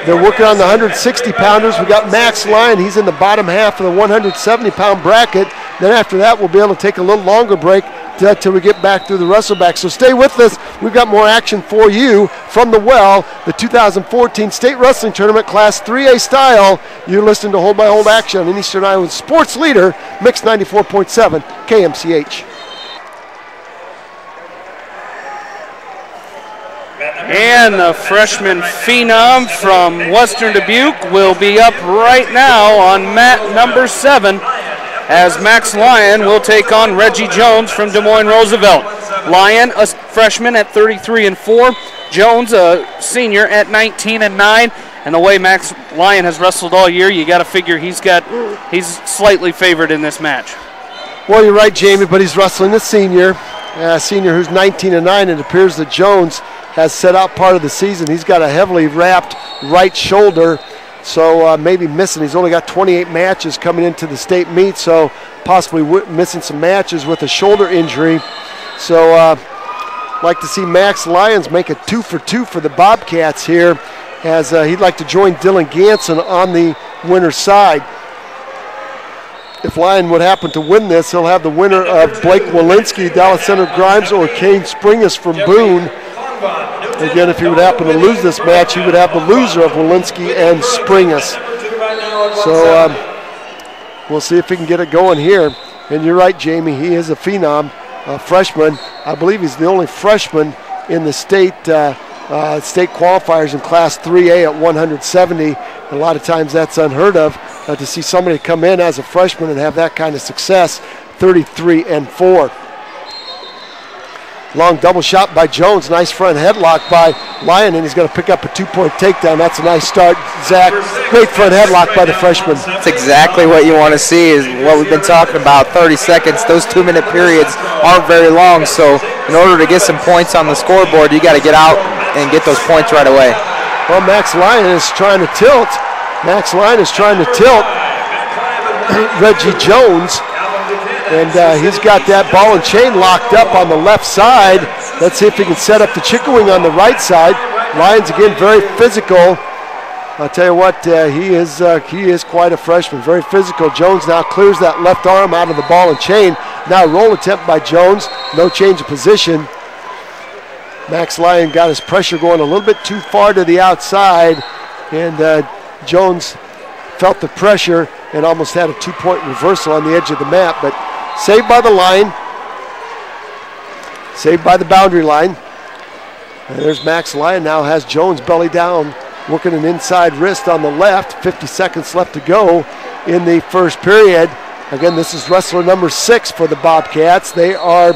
They're working on the 160-pounders. We got Max Lyon. He's in the bottom half of the 170-pound bracket. Then after that, we'll be able to take a little longer break till we get back through the wrestleback. So stay with us. We've got more action for you from the Well, the 2014 State Wrestling Tournament Class 3A style. You're listening to Hold by Hold action on Eastern Iowa's sports leader, Mix 94.7 KMCH. And the freshman phenom from Western Dubuque will be up right now on mat number 7 as Max Lyon will take on Reggie Jones from Des Moines Roosevelt. Lyon, a freshman at 33-4. Jones, a senior at 19-9. And the way Max Lyon has wrestled all year, you got to figure he's slightly favored in this match. Well, you're right, Jamie, but he's wrestling a senior who's 19-9. It appears that Jones has set out part of the season. He's got a heavily wrapped right shoulder, so maybe missing. He's only got 28 matches coming into the state meet, so possibly missing some matches with a shoulder injury. So like to see Max Lyons make a 2-for-2 for the Bobcats here, as he'd like to join Dylan Ganson on the winner's side. If Lyon would happen to win this, he'll have the winner of Blake Walensky, Dallas Center Grimes, or Kane Springus from Boone. Again, if he would happen to lose this match, he would have the loser of Walensky and Springus. So we'll see if he can get it going here. And you're right, Jamie, he is a phenom, a freshman. I believe he's the only freshman in the state qualifiers in Class 3A at 170. A lot of times that's unheard of to see somebody come in as a freshman and have that kind of success, 33-4. Long double shot by Jones. Nice front headlock by Lyon, and he's going to pick up a 2-point takedown. That's a nice start, Zach. Great front headlock by the freshman. That's exactly what you want to see, is what we've been talking about, 30 seconds. Those 2-minute periods aren't very long, so in order to get some points on the scoreboard, you got to get out and get those points right away. Well, Max Lyon is trying to tilt. Max Lyon is trying to tilt Reggie Jones. And he's got that ball and chain locked up on the left side. Let's see if he can set up the chicken wing on the right side. Lyons, again, very physical. I'll tell you what, he is quite a freshman, very physical. Jones now clears that left arm out of the ball and chain. Now roll attempt by Jones, no change of position. Max Lyon got his pressure going a little bit too far to the outside, and Jones felt the pressure and almost had a 2-point reversal on the edge of the mat, but saved by the line, saved by the boundary line. And there's Max Lyon now has Jones belly down, working an inside wrist on the left. 50 seconds left to go in the first period. Again, this is wrestler number 6 for the Bobcats. They are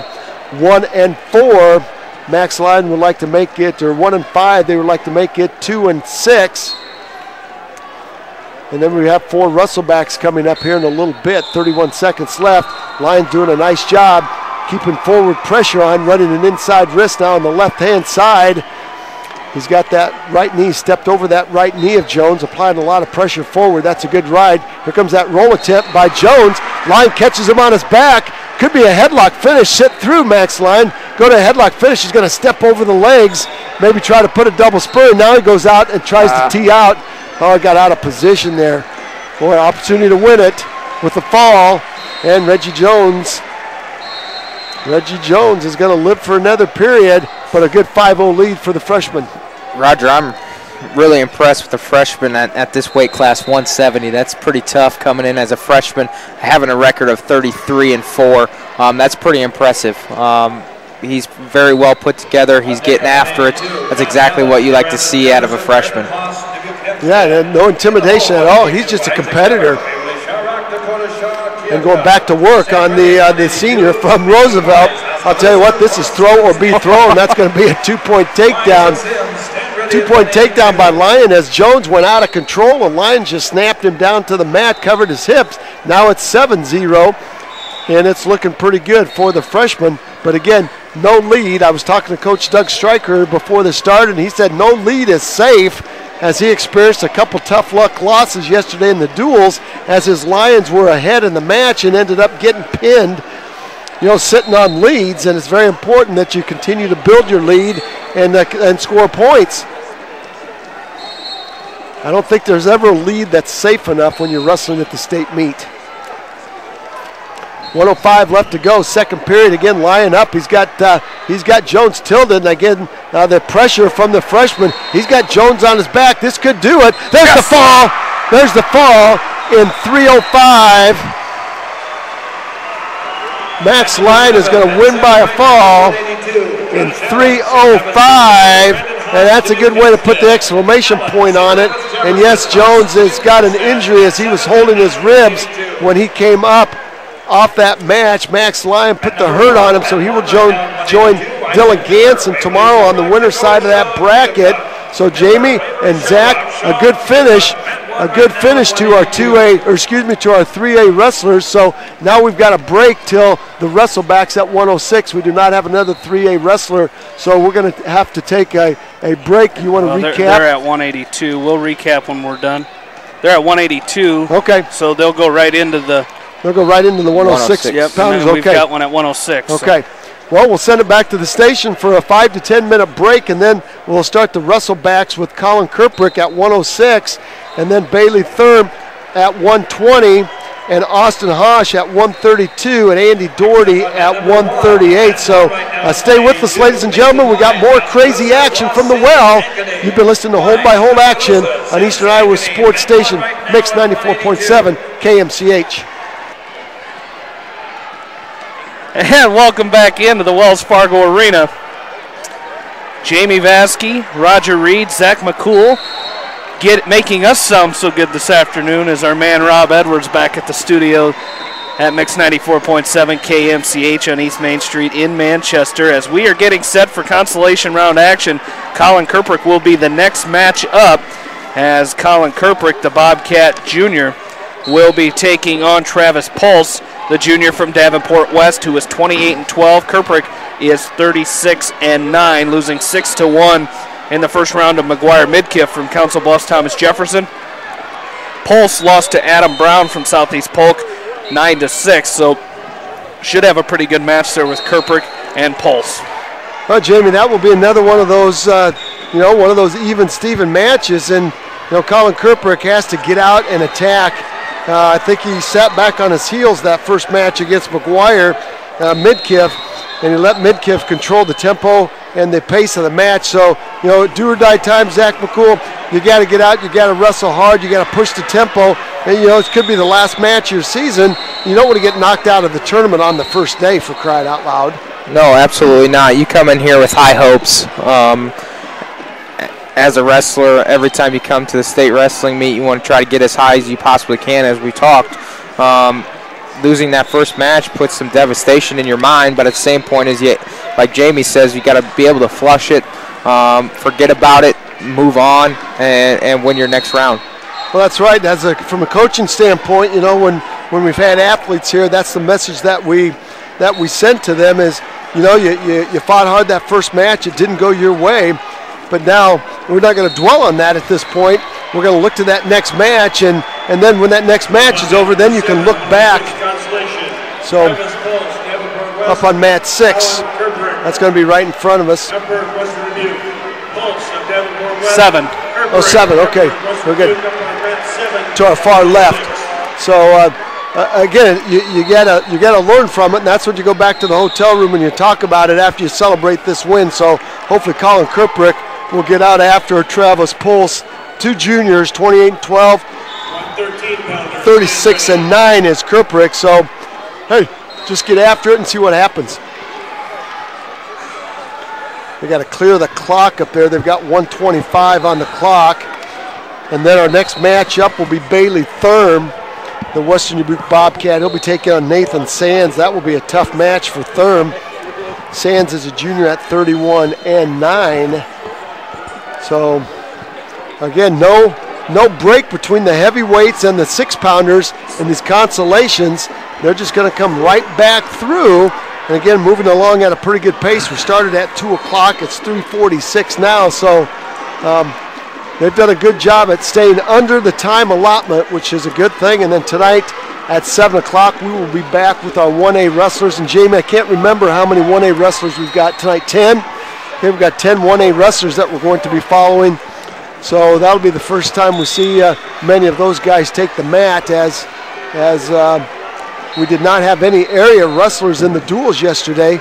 1-4. Max Lyon would like to make it, or 1-5. They would like to make it 2-6. And then we have 4 wrestlebacks coming up here in a little bit. 31 seconds left. Lyon doing a nice job keeping forward pressure on, running an inside wrist now on the left-hand side. He's got that right knee, stepped over that right knee of Jones, applying a lot of pressure forward. That's a good ride. Here comes that roll attempt by Jones. Lyon catches him on his back. Could be a headlock finish. Sit through Max Lyon. Go to a headlock finish. He's going to step over the legs, maybe try to put a double spur. Now he goes out and tries to tee out. Oh, he got out of position there. Boy, opportunity to win it with the fall. And Reggie Jones is going to live for another period, but a good 5-0 lead for the freshman. Roger, I'm really impressed with the freshman at this weight class, 170. That's pretty tough coming in as a freshman, having a record of 33-4. That's pretty impressive. He's very well put together. He's getting after it. That's exactly what you like to see out of a freshman. Yeah, no intimidation at all. He's just a competitor. And going back to work on the senior from Roosevelt. I'll tell you what, this is throw or be thrown. That's going to be a 2-point takedown. 2-point takedown by Lyon as Jones went out of control, and Lyon just snapped him down to the mat, covered his hips. Now it's 7-0, and it's looking pretty good for the freshman. But again, no lead. I was talking to Coach Doug Stryker before this started, and he said no lead is safe as he experienced a couple tough luck losses yesterday in the duels as his Lions were ahead in the match and ended up getting pinned, sitting on leads. And it's very important that you continue to build your lead and score points. I don't think there's ever a lead that's safe enough when you're wrestling at the state meet. 1:05 left to go, second period. Again, Lyon up. He's got Jones Tilden. Again, the pressure from the freshman. He's got Jones on his back. This could do it. There's the fall. There's the fall in 3:05. Max Lyon is going to win by a fall in 3:05. And that's a good way to put the exclamation point on it. And yes, Jones has got an injury as he was holding his ribs when he came up off that match. Max Lyon put the hurt on him, so he will join Dylan Gantz and tomorrow on the winner's side of that bracket. So Jamie and Zach, a good finish to our 3A wrestlers. So now we've got a break till the wrestlebacks at 106. We do not have another 3A wrestler, so we're going to have to take a break. You want to recap? They're at 182. We'll recap when we're done. They're at 182. Okay. So they'll go right into the. They'll go right into the 106. Yep. Pounders. And we've got one at 106. Okay. So. Well, we'll send it back to the station for a 5 to 10 minute break, and then we'll start the wrestlebacks with Colin Cupric at 106, and then Bailey Thurm at 120, and Austin Hosch at 132, and Andy Doherty at 138. So stay with us, ladies and gentlemen. We got more crazy action from the well. You've been listening to Hold by Hold action on Eastern Iowa Sports Station, Mix 94.7 KMCH. And welcome back into the Wells Fargo Arena. Jamie Vasky, Roger Reed, Zach McCool making us sound so good this afternoon is our man Rob Edwards back at the studio at Mix 94.7 KMCH on East Main Street in Manchester. As we are getting set for consolation round action, Colin Cupric will be the next match up as Colin Cupric, the Bobcat Jr., will be taking on Travis Pulse, the junior from Davenport West, who is 28-12. Cupric is 36-9, losing 6-1 in the first round of McGuire Midkiff from Council Bluffs Thomas Jefferson. Pulse lost to Adam Brown from Southeast Polk 9-6, so should have a pretty good match there with Cupric and Pulse. Well, Jamie, that will be another one of those, one of those even-Steven matches, and Colin Cupric has to get out and attack. I think he sat back on his heels that first match against McGuire Midkiff, and he let Midkiff control the tempo and the pace of the match. So, do or die time, Zach McCool, you got to get out, you got to wrestle hard, you got to push the tempo. And, it could be the last match of your season. You don't want to get knocked out of the tournament on the first day, for crying out loud. No, absolutely not. You come in here with high hopes. As a wrestler, every time you come to the state wrestling meet, you want to try to get as high as you possibly can, as we talked. Losing that first match puts some devastation in your mind, but at the same point, like Jamie says, you got to be able to flush it, forget about it, move on, and win your next round. Well, that's right. From a coaching standpoint, when we've had athletes here, that's the message that we sent to them is, you fought hard that first match, it didn't go your way. But now we're not going to dwell on that at this point. We're going to look to that next match, and then when that next match is over, then you can look back. So up on mat 6, that's going to be right in front of us. 7. Oh, 7. Okay, we're good. To our far left. So again, you gotta learn from it, and that's when you go back to the hotel room and you talk about it after you celebrate this win. So hopefully Colin Cupric will get out after Travis Pulse. Two juniors, 28-12, 36-9 is Cupric. So, hey, just get after it and see what happens. They got to clear the clock up there. They've got 1:25 on the clock. And then our next matchup will be Bailey Thurm, the Western Dubuque Bobcat. He'll be taking on Nathan Sands. That will be a tough match for Thurm. Sands is a junior at 31-9. So, again, no break between the heavyweights and the 6-pounders in these consolations. They're just going to come right back through. And again, moving along at a pretty good pace. We started at 2 o'clock. It's 3:46 now. So they've done a good job at staying under the time allotment, which is a good thing. And then tonight at 7 o'clock, we will be back with our 1A wrestlers. And Jamie, I can't remember how many 1A wrestlers we've got tonight. 10? Okay, we've got 10 1A wrestlers that we're going to be following. So that'll be the first time we see many of those guys take the mat, as we did not have any area wrestlers in the duels yesterday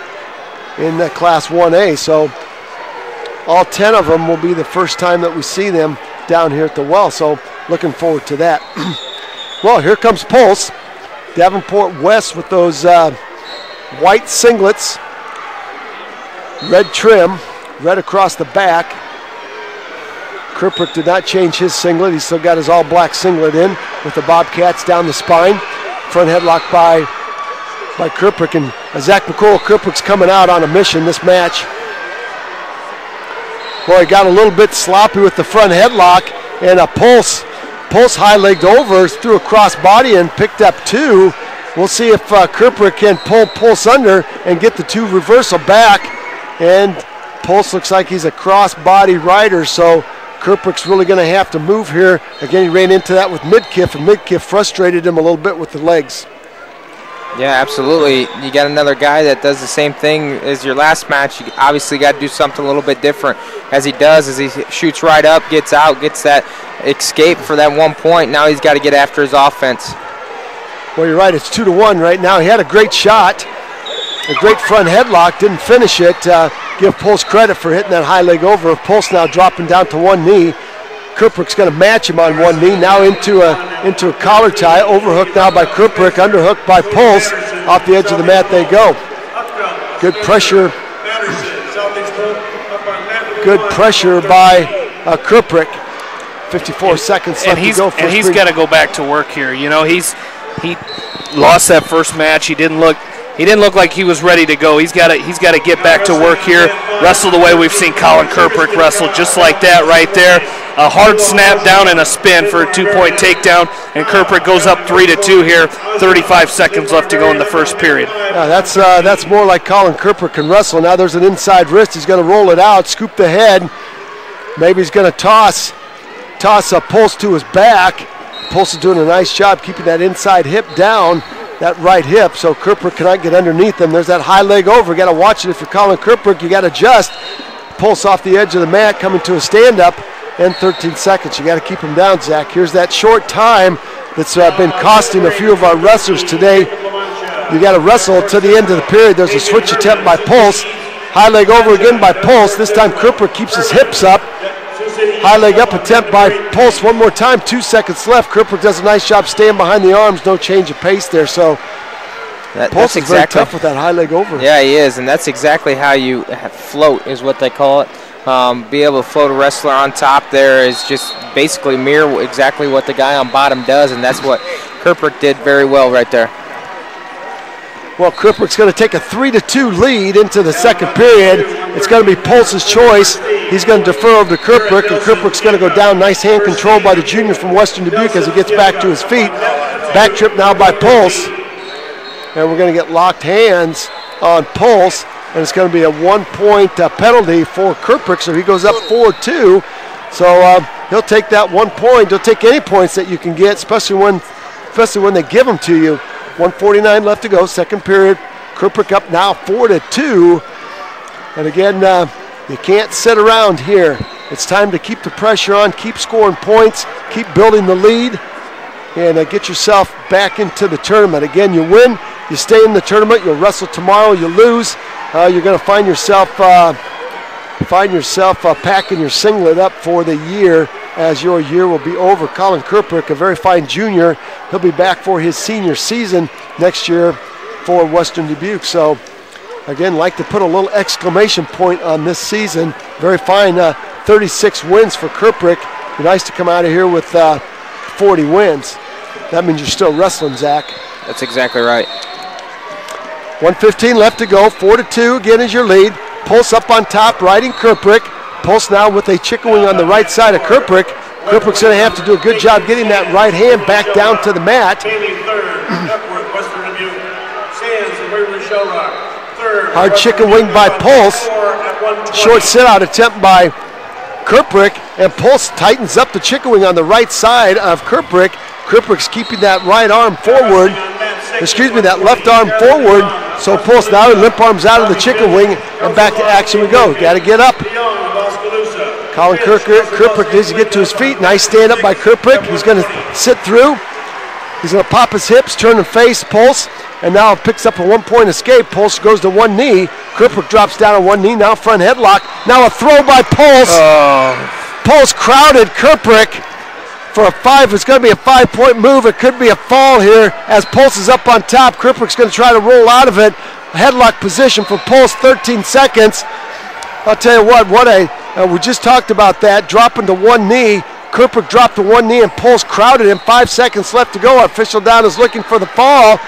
in Class 1A. So all 10 of them will be the first time that we see them down here at the well. So looking forward to that. Well, here comes Pulse. Davenport West with those white singlets, red trim, red across the back. Cupric did not change his singlet. He's still got his all-black singlet in with the Bobcats down the spine. Front headlock by Cupric. And Zach McCool, Cupric's coming out on a mission this match. Boy, he got a little bit sloppy with the front headlock, and a Pulse high-legged over, threw a cross body and picked up 2. We'll see if Cupric can pull Pulse under and get the 2 reversal back. And Pulse looks like he's a cross-body rider, so Cupric's really going to have to move here. Again, he ran into that with Midkiff, and Midkiff frustrated him a little bit with the legs. Yeah, absolutely. You got another guy that does the same thing as your last match. You obviously got to do something a little bit different. As he does, as he shoots right up, gets out, gets that escape for that 1 point. Now he's got to get after his offense. Well, you're right. It's 2-1 right now. He had a great shot, a great front headlock, didn't finish it. Give Pulse credit for hitting that high leg over. Pulse now dropping down to one knee. Cupric's going to match him on one knee. Now into a collar tie. Overhook now by Cupric. Underhook by Pulse. Off the edge of the mat they go. Good pressure. Good pressure by Cupric. 54 seconds left to go. And he's got to go back to work here. You know, he lost that first match. He didn't look like he was ready to go. He's got to get back to work here. Wrestle the way we've seen Colin Cupric wrestle, just like that right there. A hard snap down and a spin for a 2-point takedown, and Cupric goes up 3-2 here. 35 seconds left to go in the first period. Yeah, that's more like Colin Cupric can wrestle. Now there's an inside wrist. He's going to roll it out, scoop the head. Maybe he's going to toss a Pulse to his back. Pulse is doing a nice job keeping that inside hip down, that right hip, so Cupric cannot get underneath him. There's that high leg over. You got to watch it. If you're Colin Cupric, you got to adjust. Pulse off the edge of the mat, coming to a stand-up, and 13 seconds. You got to keep him down, Zach. Here's that short time that's been costing a few of our wrestlers today. You got to wrestle to the end of the period. There's a switch attempt by Pulse. High leg over again by Pulse. This time Cupric keeps his hips up. High leg up attempt by Pulse one more time. 2 seconds left. Cupric does a nice job staying behind the arms. No change of pace there. So Pulse is very tough with that high leg over. Yeah, he is, and that's exactly how you float, is what they call it. Be able to float a wrestler on top there is just basically mirror exactly what the guy on bottom does, and that's what Cupric did very well right there. Well, Cupric's going to take a 3-2 lead into the second period. It's going to be Pulse's choice. He's going to defer over to Cupric, and Cupric's going to go down. Nice hand control by the junior from Western Dubuque as he gets back to his feet. Back trip now by Pulse. And we're going to get locked hands on Pulse, and it's going to be a 1-point penalty for Cupric, so he goes up 4-2. So he'll take that 1 point. He'll take any points that you can get, especially when they give them to you. 1:49 left to go, second period. Cupric up now 4-2. And again, you can't sit around here. It's time to keep the pressure on, keep scoring points, keep building the lead, and get yourself back into the tournament. Again, you win, you stay in the tournament, you'll wrestle tomorrow, you lose, you're going to find yourself packing your singlet up for the year, as your year will be over. Colin Cupric, a very fine junior, he'll be back for his senior season next year for Western Dubuque. So again, like to put a little exclamation point on this season. Very fine, 36 wins for Cupric Be nice to come out of here with 40 wins. That means you're still wrestling, Zach. That's exactly right. 1:15 left to go. 4-2 again is your lead. Pulse up on top, riding Cupric. Pulse now with a chicken wing on the right side of Cupric. Cupric's going to have to do a good job getting that right hand back down to the mat. Hard chicken wing by Pulse. Short sit-out attempt by Cupric, and Pulse tightens up the chicken wing on the right side of Cupric. Cupric's keeping that right arm forward. That left arm forward. So Pulse now limp arms out of the chicken wing, and back to action we go. Got to get up. Colin Cupric needs to get to his feet. Nice stand up by Cupric. He's going to sit through. He's going to pop his hips, turn and face Pulse, and now picks up a 1-point escape. Pulse goes to one knee. Cupric drops down on one knee. Now front headlock. Now a throw by Pulse. Pulse crowded Cupric for a 5. It's going to be a 5-point move. It could be a fall here as Pulse is up on top. Cupric's going to try to roll out of it. A headlock position for Pulse, 13 seconds. I'll tell you what we just talked about that, dropping to one knee. Cupric dropped to one knee and Pulse crowded him. 5 seconds left to go. Our official down is looking for the fall.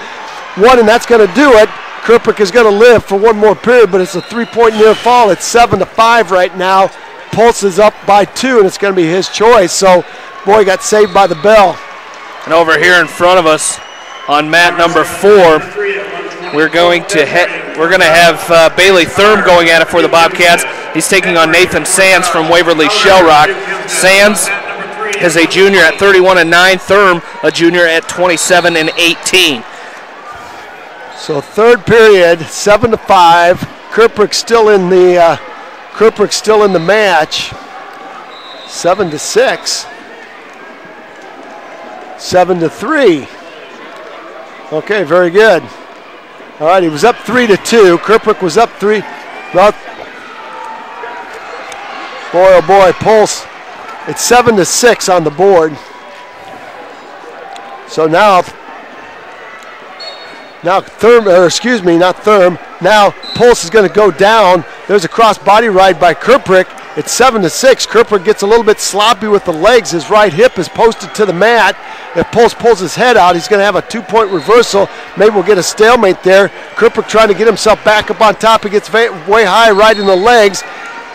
One, and that's going to do it. Cupric is going to live for one more period, but it's a 3-point near fall. It's 7-5 right now. Pulse is up by 2, and it's going to be his choice. So, boy, got saved by the bell. And over here in front of us on mat number 4, we're going to have Bailey Thurm going at it for the Bobcats. He's taking on Nathan Sands from Waverly Shell Rock. Sands is a junior at 31-9. Thurm, a junior at 27-18. So third period, 7-5. Cupric still in the match. 7-6. 7-3. Okay, very good. All right, he was up 3-2. Cupric was up 3. Well, boy, oh boy, Pulse. It's 7-6 on the board. So now Now Pulse is going to go down. There's a cross body ride by Cupric. It's 7-6. Cupric gets a little bit sloppy with the legs. His right hip is posted to the mat. If Pulse pulls his head out, he's going to have a 2-point reversal. Maybe we'll get a stalemate there. Cupric trying to get himself back up on top. He gets way high right in the legs.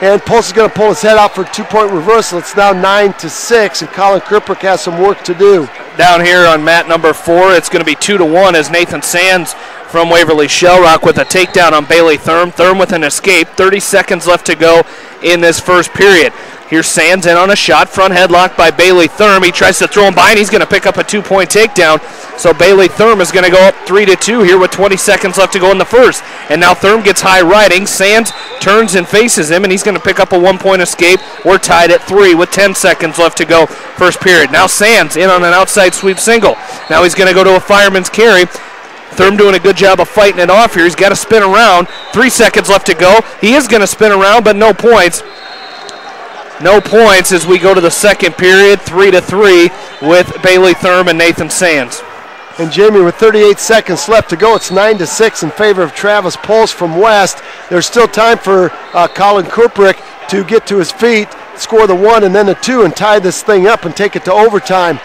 And Pulse is going to pull his head out for a 2-point reversal. It's now 9-6, and Colin Cupric has some work to do. Down here on mat number 4, it's going to be 2-1 as Nathan Sands from Waverly Shell Rock with a takedown on Bailey Thurm. Thurm with an escape. 30 seconds left to go in this first period. Here's Sands in on a shot. Front headlock by Bailey Thurm. He tries to throw him by, and he's going to pick up a 2-point takedown. So Bailey Thurm is going to go up 3-2 here with 20 seconds left to go in the first. And now Thurm gets high riding. Sands turns and faces him, and he's going to pick up a 1-point escape. We're tied at 3 with 10 seconds left to go first period. Now Sands in on an outside sweep single. Now he's going to go to a fireman's carry. Thurm doing a good job of fighting it off here. He's got to spin around. 3 seconds left to go. He is going to spin around, but no points. No points as we go to the second period, 3-3 with Bailey Thurm and Nathan Sands. And Jamie, with 38 seconds left to go, it's 9-6 in favor of Travis Pulse from West. There's still time for Colin Cupric to get to his feet, score the 1 and then the 2, and tie this thing up and take it to overtime.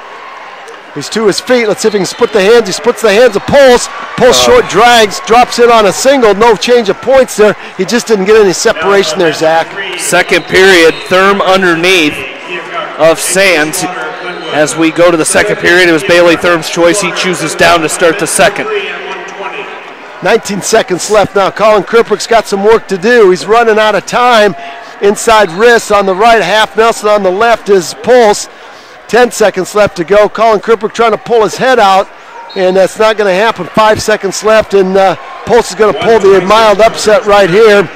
He's to his feet. Let's see if he can split the hands. He splits the hands of Pulse. Pulse short drags, drops in on a single. No change of points there. He just didn't get any separation there, Zach. Second period, Thurm underneath of Sands. As we go to the second period, it was Bailey Thurm's choice. He chooses down to start the second. 19 seconds left now. Colin Cupric's got some work to do. He's running out of time. Inside wrist on the right, half Nelson on the left is Pulse. 10 seconds left to go. Colin Cupric trying to pull his head out, and that's not going to happen. 5 seconds left, and Pulse is going to pull the mild upset right here.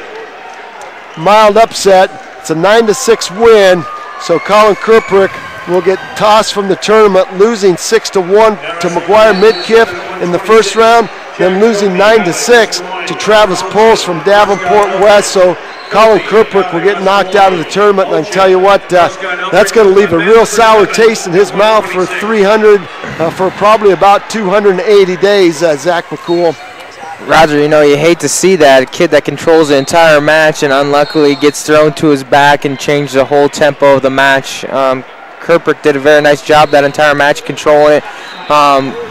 Mild upset. It's a 9-6 win, so Colin Cupric will get tossed from the tournament, losing 6-1 to McGuire Midkiff in the first round, then losing 9-6 to Travis Pulse from Davenport West. So Colin Cupric will get knocked out of the tournament, and I tell you what, that's going to leave a real sour taste in his mouth for for probably about 280 days, Zach McCool. Roger, you know, you hate to see that. A kid that controls the entire match and unluckily gets thrown to his back and changes the whole tempo of the match. Cupric did a very nice job that entire match, controlling it,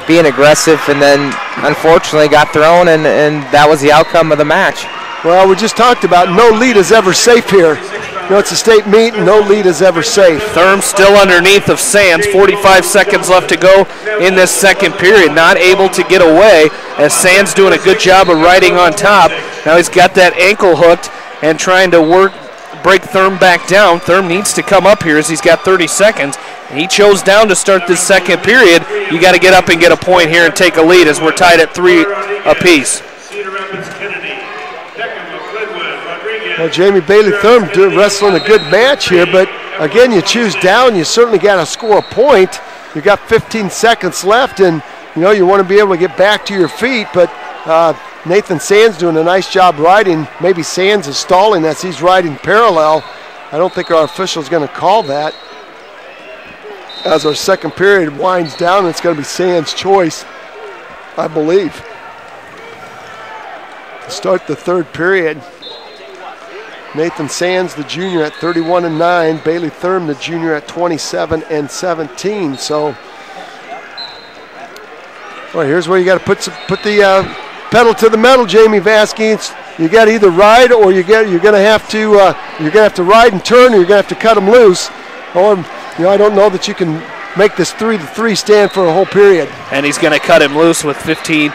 being aggressive, and then unfortunately got thrown, and that was the outcome of the match. Well, we just talked about no lead is ever safe here. You know, it's a state meet, and no lead is ever safe. Thurm still underneath of Sands. 45 seconds left to go in this second period. Not able to get away as Sands doing a good job of riding on top. Now he's got that ankle hooked and trying to break Thurm back down. Thurm needs to come up here as he's got 30 seconds. He chose down to start this second period. You got to get up and get a point here and take a lead as we're tied at 3 apiece. Well, Jamie Bailey Thurm wrestling a good match here, but again, you choose down, you certainly got to score a point. You got 15 seconds left, and you know you want to be able to get back to your feet, but Nathan Sands doing a nice job riding. Maybe Sands is stalling as he's riding parallel. I don't think our official is going to call that. As our second period winds down, it's going to be Sands' choice, I believe. To start the third period. Nathan Sands, the junior, at 31-9. Bailey Thurm, the junior, at 27-17. So, well, here's where you got to put the pedal to the metal, Jamie Vasky. You got to either ride, or you're going to have to ride and turn, or you're going to have to cut them loose. Or, you know, I don't know that you can make this 3-3 stand for a whole period. And he's going to cut him loose with 15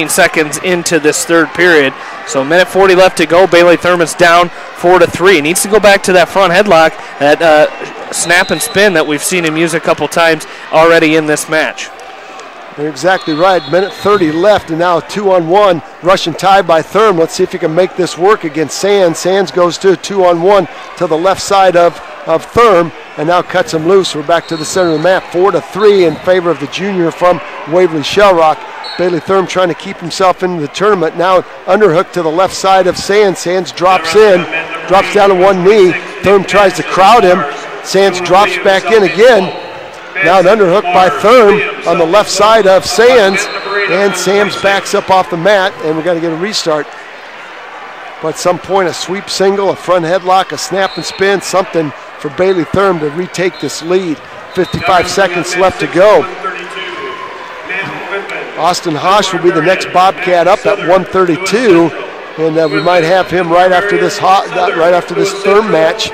seconds into this third period. So a minute 40 left to go. Bailey Thurm is down 4-3. He needs to go back to that front headlock, that snap and spin that we've seen him use a couple times already in this match. You're exactly right. Minute 30 left, and now a 2-on-1 Russian tie by Thurm. Let's see if he can make this work against Sands. Sands goes to a 2-on-1 to the left side of Thurm, and now cuts him loose. We're back to the center of the mat, 4-3 in favor of the junior from Waverly Shell Rock. Bailey Thurm trying to keep himself into the tournament. Now underhook to the left side of Sands. Sands drops in, drops down to one knee. Thurm tries to crowd him. Sands drops back in again. Now an underhook by Thurm on the left side of Sands. And Sands backs up off the mat, and we've got to get a restart. But at some point, a sweep single, a front headlock, a snap and spin, something for Bailey Thurm to retake this lead. 55 seconds left to go. Austin Hosch will be the next Bobcat up at 132, and we might have him right after this Thurm match.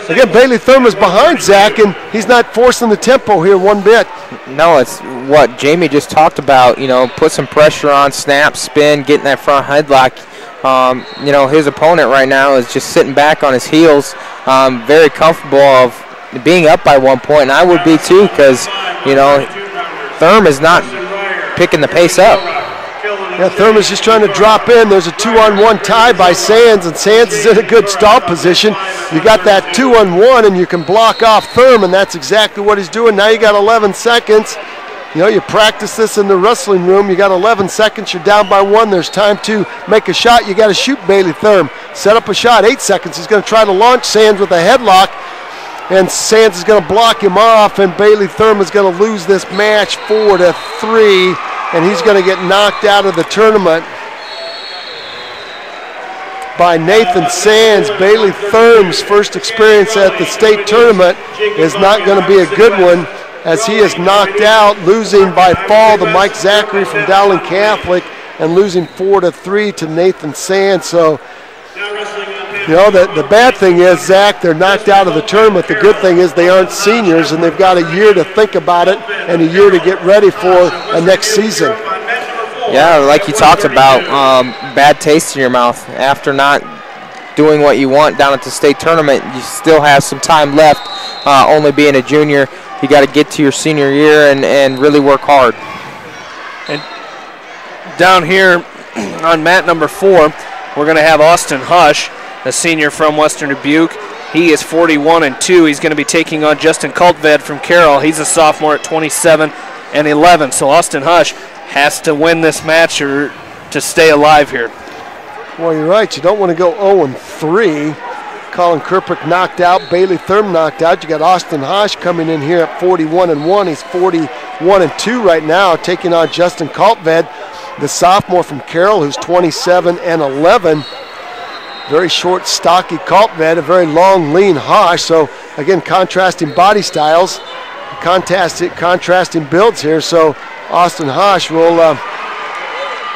Again, Bailey Thurm is behind Zach, and he's not forcing the tempo here one bit. No, it's what Jamie just talked about. You know, put some pressure on, snap, spin, getting that front headlock. You know, his opponent right now is just sitting back on his heels, very comfortable of being up by 1 point, and I would be too, because you know Thurm is not picking the pace up. Yeah, Thurm is just trying to drop in. There's a 2-on-1 tie by Sands, and Sands is in a good stall position. You got that 2-on-1, and you can block off Thurm, and that's exactly what he's doing. Now you got 11 seconds. You know, you practice this in the wrestling room. You got 11 seconds. You're down by 1. There's time to make a shot. You got to shoot Bailey Thurm. Set up a shot. 8 seconds. He's going to try to launch Sands with a headlock, and Sands is going to block him off, and Bailey Thurm is going to lose this match 4-3, and he's going to get knocked out of the tournament by Nathan Sands. Bailey Thurm's first experience at the state tournament is not going to be a good one, as he is knocked out, losing by fall to Mike Zachary from Dowling Catholic, and losing 4-3 to Nathan Sands. So, you know, the bad thing is, Zach, they're knocked out of the tournament. The good thing is they aren't seniors, and they've got a year to think about it and a year to get ready for a next season. Yeah, like you talked about, bad taste in your mouth. After not doing what you want down at the state tournament, you still have some time left, only being a junior. You got to get to your senior year and really work hard. And down here on mat number 4, we're going to have Austin Hosch, a senior from Western Dubuque. He is 41-2. He's going to be taking on Justin Kultved from Carroll. He's a sophomore at 27-11. So Austin Hosch has to win this match or to stay alive here. Well, you're right. You don't want to go 0-3. Colin Cupric knocked out. Bailey Thurm knocked out. You got Austin Hosch coming in here at 41-1. He's 41-2 right now, taking on Justin Kultved, the sophomore from Carroll, who's 27-11. Very short, stocky Kaltved, a very long, lean Hosch. So again, contrasting body styles, contrasting builds here. So Austin Hosch will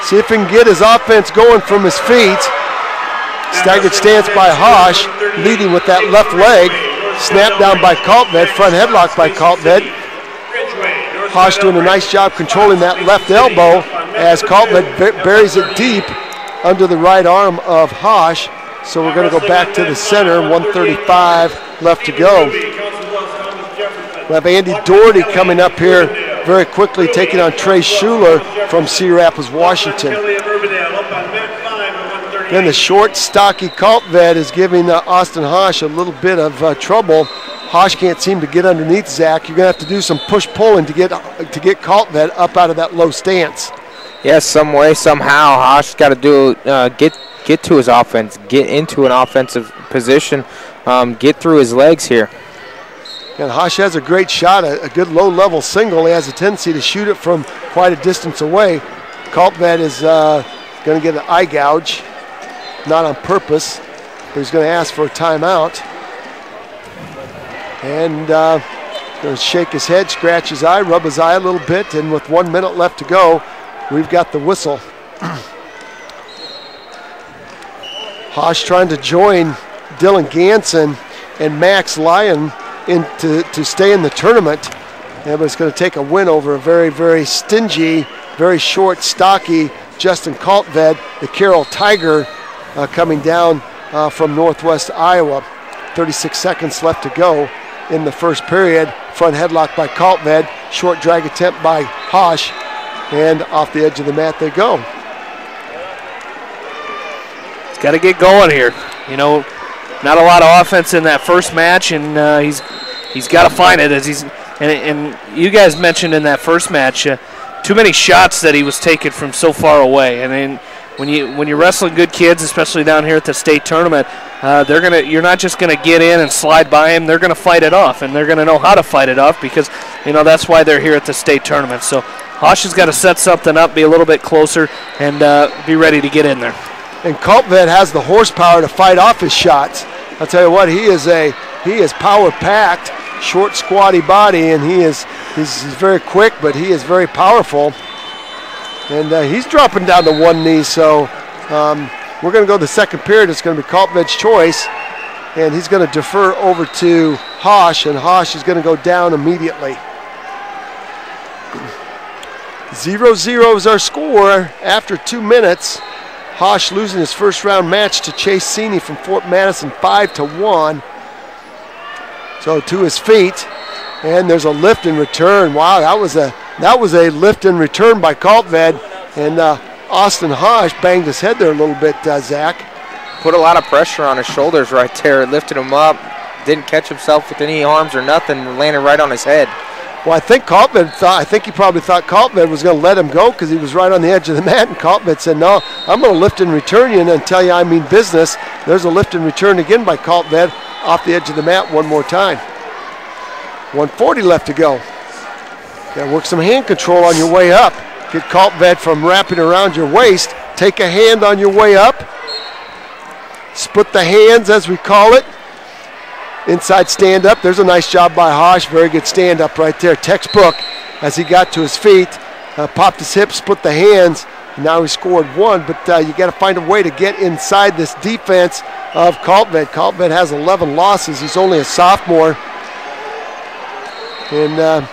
see if he can get his offense going from his feet. Staggered stance by Hosch, leading with that left leg. Snap down by Kaltved, front headlock by Kaltved. Hosch doing a nice job controlling that left elbow as Kaltved buries it deep under the right arm of Hosch. So we're going to go back to the center, 1:35 left to go. We have Andy Doherty coming up here very quickly, taking on Trey Schuler from Cedar Rapids, Washington. Then the short, stocky Kaltved is giving Austin Hosch a little bit of trouble. Hosch can't seem to get underneath Zach. You're going to have to do some push-pulling to get Kaltved up out of that low stance. Yes, some way, somehow, Hosch got to do get to his offense, get into an offensive position, get through his legs here. And Hosch has a great shot, a good low-level single. He has a tendency to shoot it from quite a distance away. Kaltved is going to get an eye gouge, not on purpose, but he's going to ask for a timeout. And going to shake his head, scratch his eye, rub his eye a little bit, and with 1 minute left to go, we've got the whistle. Hosch trying to join Dylan Gantz and Max Lyon to stay in the tournament. But it's going to take a win over a very, very stingy, very short, stocky Justin Kaltved, the Carroll Tiger, coming down from Northwest Iowa. 36 seconds left to go in the first period. Front headlock by Kaltved, short drag attempt by Hosch, and off the edge of the mat they go. He's got to get going here. You know, not a lot of offense in that first match, and he's got to find it. And you guys mentioned in that first match, too many shots that he was taking from so far away. And then when you're wrestling good kids, especially down here at the state tournament, you're not just gonna get in and slide by them. They're gonna fight it off, and they're gonna know how to fight it off because that's why they're here at the state tournament. So Hosch has got to set something up, be a little bit closer, and be ready to get in there. And Kaltved has the horsepower to fight off his shots. I'll tell you what, he is power packed, short, squatty body, and he's very quick, but he is very powerful. And he's dropping down to one knee, so we're going to go to the second period. It's going to be Kaltved's choice, and he's going to defer over to Hosch, and Hosch is going to go down immediately. 0-0 is our score after 2 minutes. Hosch losing his first round match to Chase Sini from Fort Madison 5-1. So to his feet, and there's a lift and return. Wow, that was a lift and return by Kaltved, and Austin Hosch banged his head there a little bit, Zach. Put a lot of pressure on his shoulders right there. It lifted him up, didn't catch himself with any arms or nothing, landed right on his head. Well, I think he probably thought Kaltved was going to let him go because he was right on the edge of the mat, and Kaltved said, no, I'm going to lift and return you and tell you I mean business. There's a lift and return again by Kaltved off the edge of the mat one more time. 1:40 left to go. Got to work some hand control on your way up. Get Kaltved from wrapping around your waist. Take a hand on your way up. Split the hands, as we call it. Inside stand up. There's a nice job by Hosch. Very good stand up right there. Textbook as he got to his feet. Popped his hips, split the hands. And now he scored one, but you got to find a way to get inside this defense of Kaltved. Kaltved has 11 losses. He's only a sophomore. And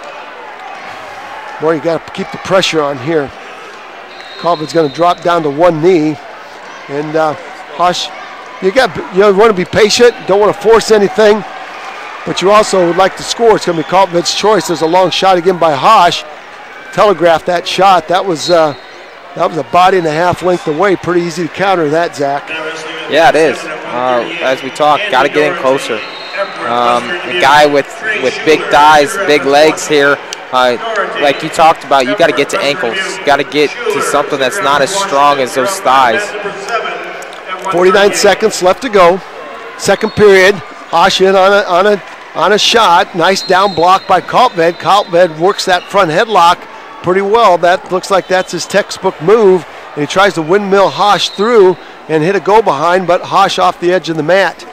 boy, you got to keep the pressure on here. Kaltved's going to drop down to one knee, and Hosch, you want to be patient. Don't want to force anything, but you also would like to score. It's going to be Kaltved's choice. There's a long shot again by Hosch. Telegraphed that shot. That was a body and a half length away. Pretty easy to counter that, Zach. Yeah, it is. As we talk, got to get in closer. A guy with big thighs, big legs here, like you talked about, you got to get to ankles. Got to get to something that's not as strong as those thighs. 49 seconds left to go. Second period. Hosch in on a shot. Nice down block by Kaltved. Kaltved works that front headlock pretty well. That looks like that's his textbook move. And he tries to windmill Hosch through. and hit a go behind, but Hosch off the edge of the mat.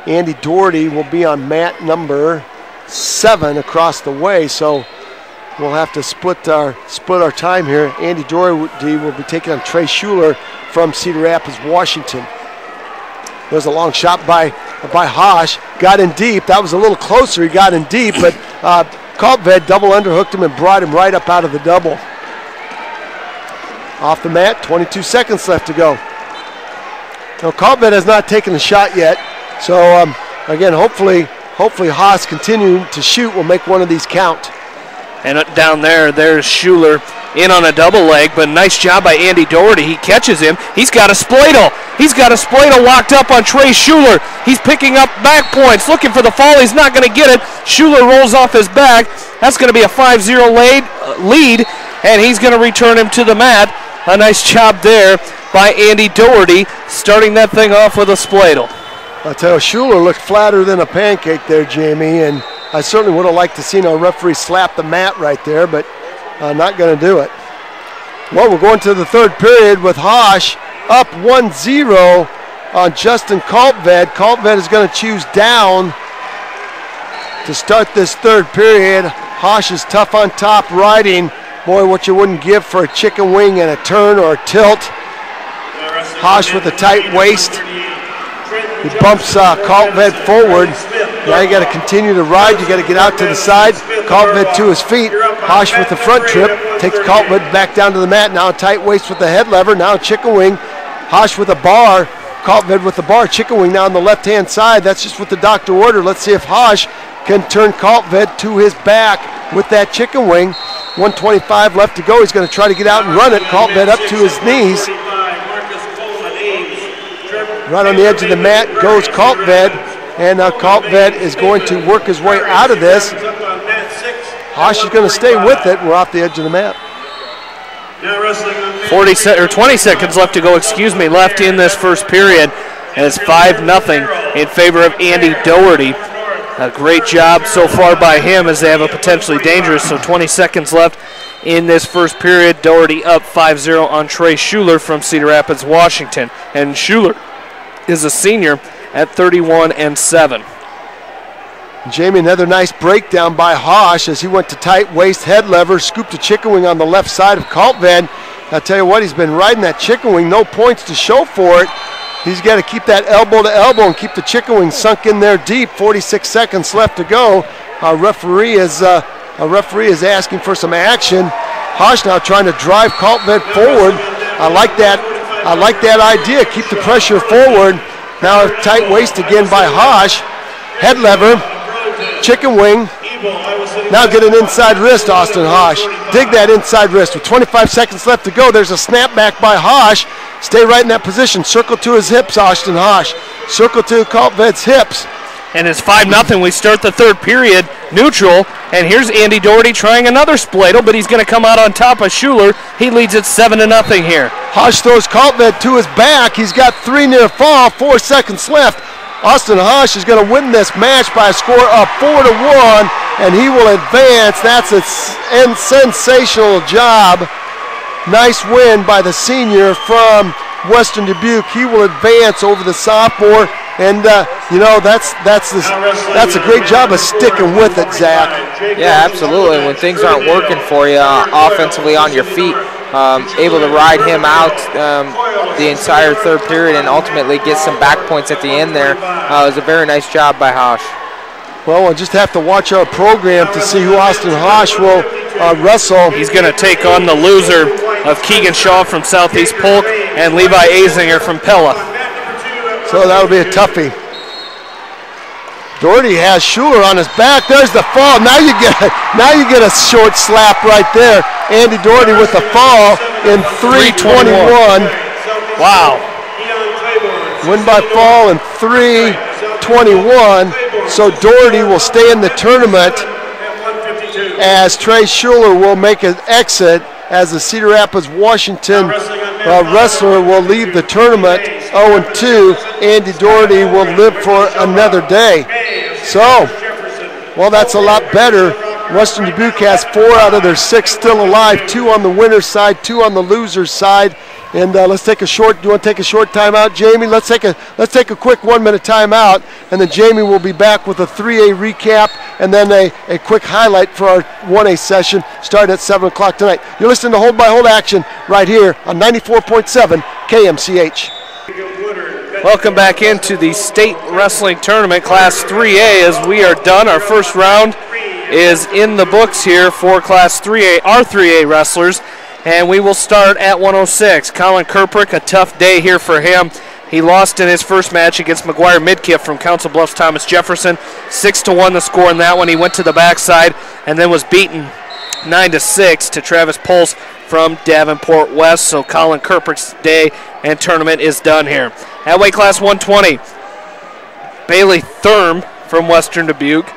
Andy Doherty will be on mat number 7 across the way, so we'll have to split our time here. Andy Doherty will be taking on Trey Schuler from Cedar Rapids, Washington. There's a long shot by Hosch. Got in deep. That was a little closer. He got in deep, but Kaltved double underhooked him and brought him right up out of the double. Off the mat, 22 seconds left to go. Now Kaltved has not taken a shot yet, so again, hopefully Haas continuing to shoot will make one of these count. And down there's Schuler in on a double leg, but nice job by Andy Doherty. He catches him. He's got a spladle. Locked up on Trey Schuler. He's picking up back points, looking for the fall. He's not going to get it. Schuler rolls off his back. That's going to be a 5-0 lead, and he's going to return him to the mat. A nice job there by Andy Doherty, starting that thing off with a spladle. I'll tell you, Schuler looked flatter than a pancake there, Jamie, and I certainly would have liked to see our referee slap the mat right there, but not going to do it. Well, we're going to the third period with Hosch up 1-0 on Justin Kaltved. Kaltved is going to choose down to start this third period. Hosch is tough on top riding. Boy, what you wouldn't give for a chicken wing and a turn or a tilt. Hosch with a tight waist. He bumps Kaltved forward. Now you got to continue to ride. You got to get out to the side. Kaltved to his feet. Hosch with the front trip. Takes Kaltved back down to the mat. Now a tight waist with the head lever. Now a chicken wing. Hosch with a bar. Kaltved with the bar. Chicken wing now on the left-hand side. That's just what the doctor ordered. Let's see if Hosch can turn Kaltved to his back with that chicken wing. 1:25 left to go. He's going to try to get out and run it. Kaltved up to his knees. Right on the edge of the mat goes Kaltved, and Kaltved is going to work his way out of this. Hosch is going to stay with it. We're off the edge of the mat. 20 seconds left to go, left in this first period, and it's 5-0 in favor of Andy Doherty. A great job so far by him as they have a potentially dangerous, so 20 seconds left in this first period. Doherty up 5-0 on Trey Schuler from Cedar Rapids, Washington, and Schuler is a senior at 31-7. Jamie, another nice breakdown by Hosch as he went to tight waist, head lever, scooped a chicken wing on the left side of Kaltved. I'll tell you what, he's been riding that chicken wing, no points to show for it. He's got to keep that elbow to elbow and keep the chicken wing sunk in there deep. 46 seconds left to go. Our referee is asking for some action. Hosch now trying to drive Kaltved forward. I like that idea. Keep the pressure forward. Now a tight waist again by Hosch. Head lever, chicken wing. Now get an inside wrist, Austin Hosch. Dig that inside wrist. With 25 seconds left to go, there's a snapback by Hosch. Stay right in that position. Circle to his hips, Austin Hosch. Circle to Kaltved's hips. And it's 5-0. We start the third period neutral. And here's Andy Doherty trying another spladle, but he's going to come out on top of Schuler. He leads it 7-0 here. Hosch throws Kaltved to his back. He's got 3 near fall, 4 seconds left. Austin Hosch is going to win this match by a score of 4-1, and he will advance. That's a sensational job. Nice win by the senior from Western Dubuque. He will advance over the sophomore, and that's a great job of sticking with it, Zach. Yeah, absolutely. When things aren't working for you offensively on your feet, able to ride him out the entire third period and ultimately get some back points at the end there. It was a very nice job by Hosch. Well, we'll just have to watch our program to see who Austin Hosch will wrestle. He's going to take on the loser of Keegan Shaw from Southeast Polk and Levi Azinger from Pella. So that'll be a toughie. Doherty has Schuler on his back. There's the fall. Now you get a short slap right there. Andy Doherty with the fall in 3:21. Wow. Win by fall in 3:21. So Doherty will stay in the tournament as Trey Schuler will make an exit as the Cedar Rapids, Washington wrestler will leave the tournament 0-2. Andy Doherty will live for another day. So, well, that's a lot better Western Dubuque has 4 out of their 6 still alive, 2 on the winner's side, 2 on the loser's side. And let's take a short. Do you want to take a short timeout, Jamie? Let's take a quick 1-minute timeout, and then Jamie will be back with a 3A recap and then a quick highlight for our 1A session starting at 7 o'clock tonight. You're listening to Hold by Hold Action right here on 94.7 KMCH. Welcome back into the state wrestling tournament, Class 3A, as we are done. Our first round is in the books here for Class 3A, our 3A wrestlers. And we will start at 106. Colin Cupric, a tough day here for him. He lost in his first match against McGuire Midkiff from Council Bluffs Thomas Jefferson. 6-1 the score in that one. He went to the backside and then was beaten 9-6 to Travis Pulse from Davenport West. So Colin Cupric's day and tournament is done here. At weight class 120, Bailey Thurm from Western Dubuque,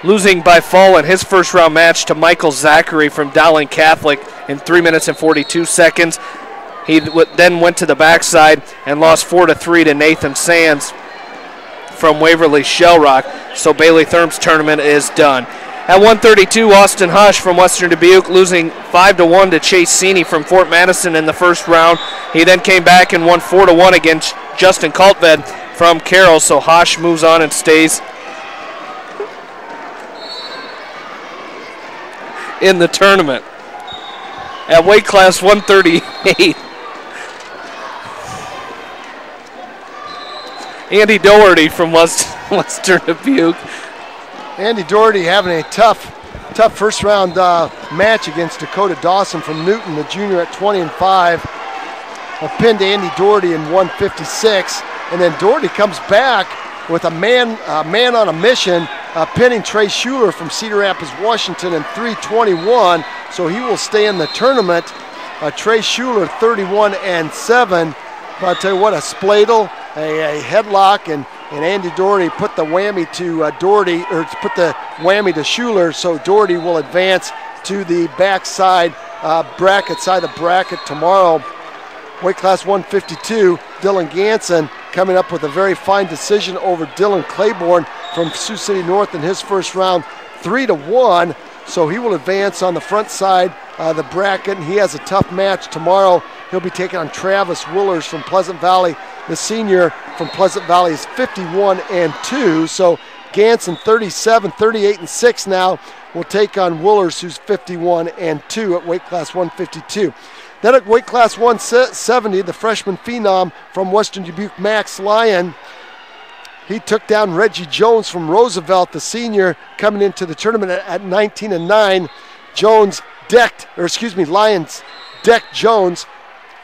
losing by fall in his first round match to Michael Zachary from Dowling Catholic in 3 minutes and 42 seconds. He then went to the backside and lost 4-3 to Nathan Sands from Waverly Shell Rock. So Bailey Thurm's tournament is done. At 132, Austin Hosch from Western Dubuque, losing 5-1 to Chase Seeney from Fort Madison in the first round. He then came back and won 4-1 against Justin Kaltved from Carroll. So Hosch moves on and stays in the tournament. At weight class 138, Andy Doherty from Western Dubuque. Andy Doherty having a tough first round match against Dakota Dawson from Newton, the junior at 20-5. A pinned Andy Doherty in 156, and then Doherty comes back with a man on a mission, pinning Trey Schuler from Cedar Rapids, Washington in 3:21. So he will stay in the tournament. Trey Schuler 31-7. But I'll tell you what, a spladle, a headlock, and Andy Doherty put the whammy to Doherty, or put the whammy to Schuler. So Doherty will advance to the backside side of the bracket tomorrow. Weight class 152, Dylan Ganson coming up with a very fine decision over Dylan Claiborne from Sioux City North in his first round, 3-1. So he will advance on the front side of the bracket, and he has a tough match tomorrow. He'll be taking on Travis Willers from Pleasant Valley. The senior from Pleasant Valley is 51-2. So Ganson 38-6 now will take on Willers, who's 51-2 at weight class 152. Then at weight class 170, the freshman phenom from Western Dubuque, Max Lyon, he took down Reggie Jones from Roosevelt, the senior, coming into the tournament at 19-9. Lyons decked Jones,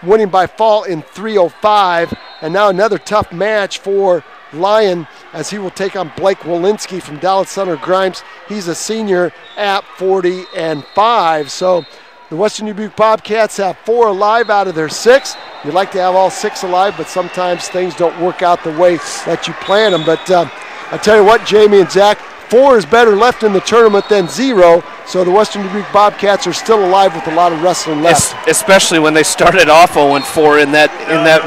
winning by fall in 3:05. And now another tough match for Lyon, as he will take on Blake Walensky from Dallas Center Grimes. He's a senior at 40-5. So the Western Dubuque Bobcats have 4 alive out of their 6. You'd like to have all 6 alive, but sometimes things don't work out the way that you plan them. But I tell you what, Jamie and Zach, 4 is better left in the tournament than 0. So the Western Dubuque Bobcats are still alive with a lot of wrestling left. Especially when they started off 0-4 in that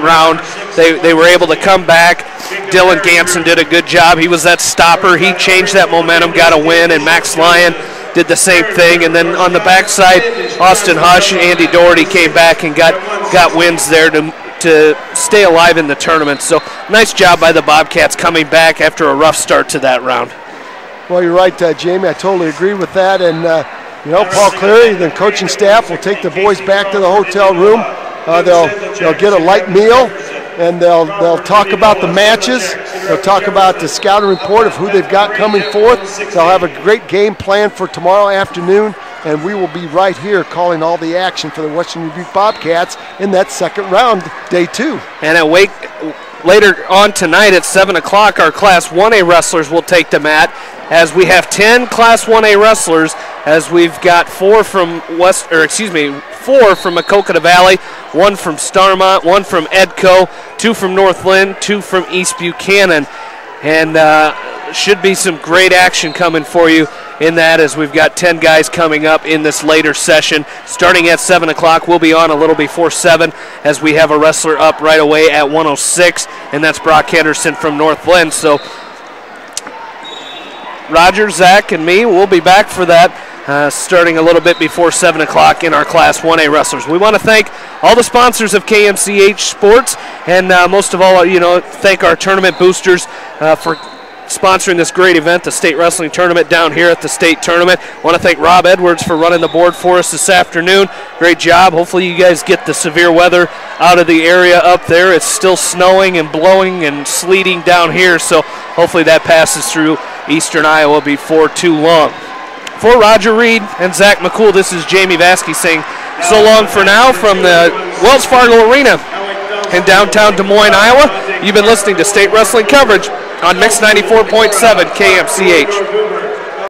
round. They were able to come back. Dylan Ganson did a good job. He was that stopper. He changed that momentum, got a win, and Max Lyon did the same thing. And then on the backside, Austin Hosch and Andy Doherty came back and got wins there to stay alive in the tournament. So nice job by the Bobcats coming back after a rough start to that round. Well, you're right, Jamie. I totally agree with that. And, Paul Cleary, the coaching staff, will take the boys back to the hotel room. They'll get a light meal, and they'll talk about the matches. They'll talk about the scouting report of who they've got coming forth. They'll have a great game plan for tomorrow afternoon, and we will be right here calling all the action for the Western Dubuque Bobcats in that second round, day 2. And later on tonight at 7 o'clock, our Class 1A wrestlers will take the mat, as we have 10 Class 1A wrestlers, as we've got 4 from Maquoketa Valley, 1 from Starmont, 1 from Edco, 2 from Northland, 2 from East Buchanan. And should be some great action coming for you in that, as we've got 10 guys coming up in this later session. Starting at 7 o'clock, we'll be on a little before 7, as we have a wrestler up right away at 106, and that's Brock Henderson from Northland. So Roger, Zach, and me will be back for that starting a little bit before 7 o'clock in our Class 1A wrestlers. We want to thank all the sponsors of KMCH Sports, and most of all, thank our tournament boosters for sponsoring this great event, the state wrestling tournament down here at the state tournament. I want to thank Rob Edwards for running the board for us this afternoon. Great job. Hopefully you guys get the severe weather out of the area up there. It's still snowing and blowing and sleeting down here, so hopefully that passes through eastern Iowa before too long. For Roger Reed and Zach McCool, this is Jamie Vasky saying so long for now from the Wells Fargo Arena in downtown Des Moines, Iowa. You've been listening to state wrestling coverage on Mix 94.7 KMCH.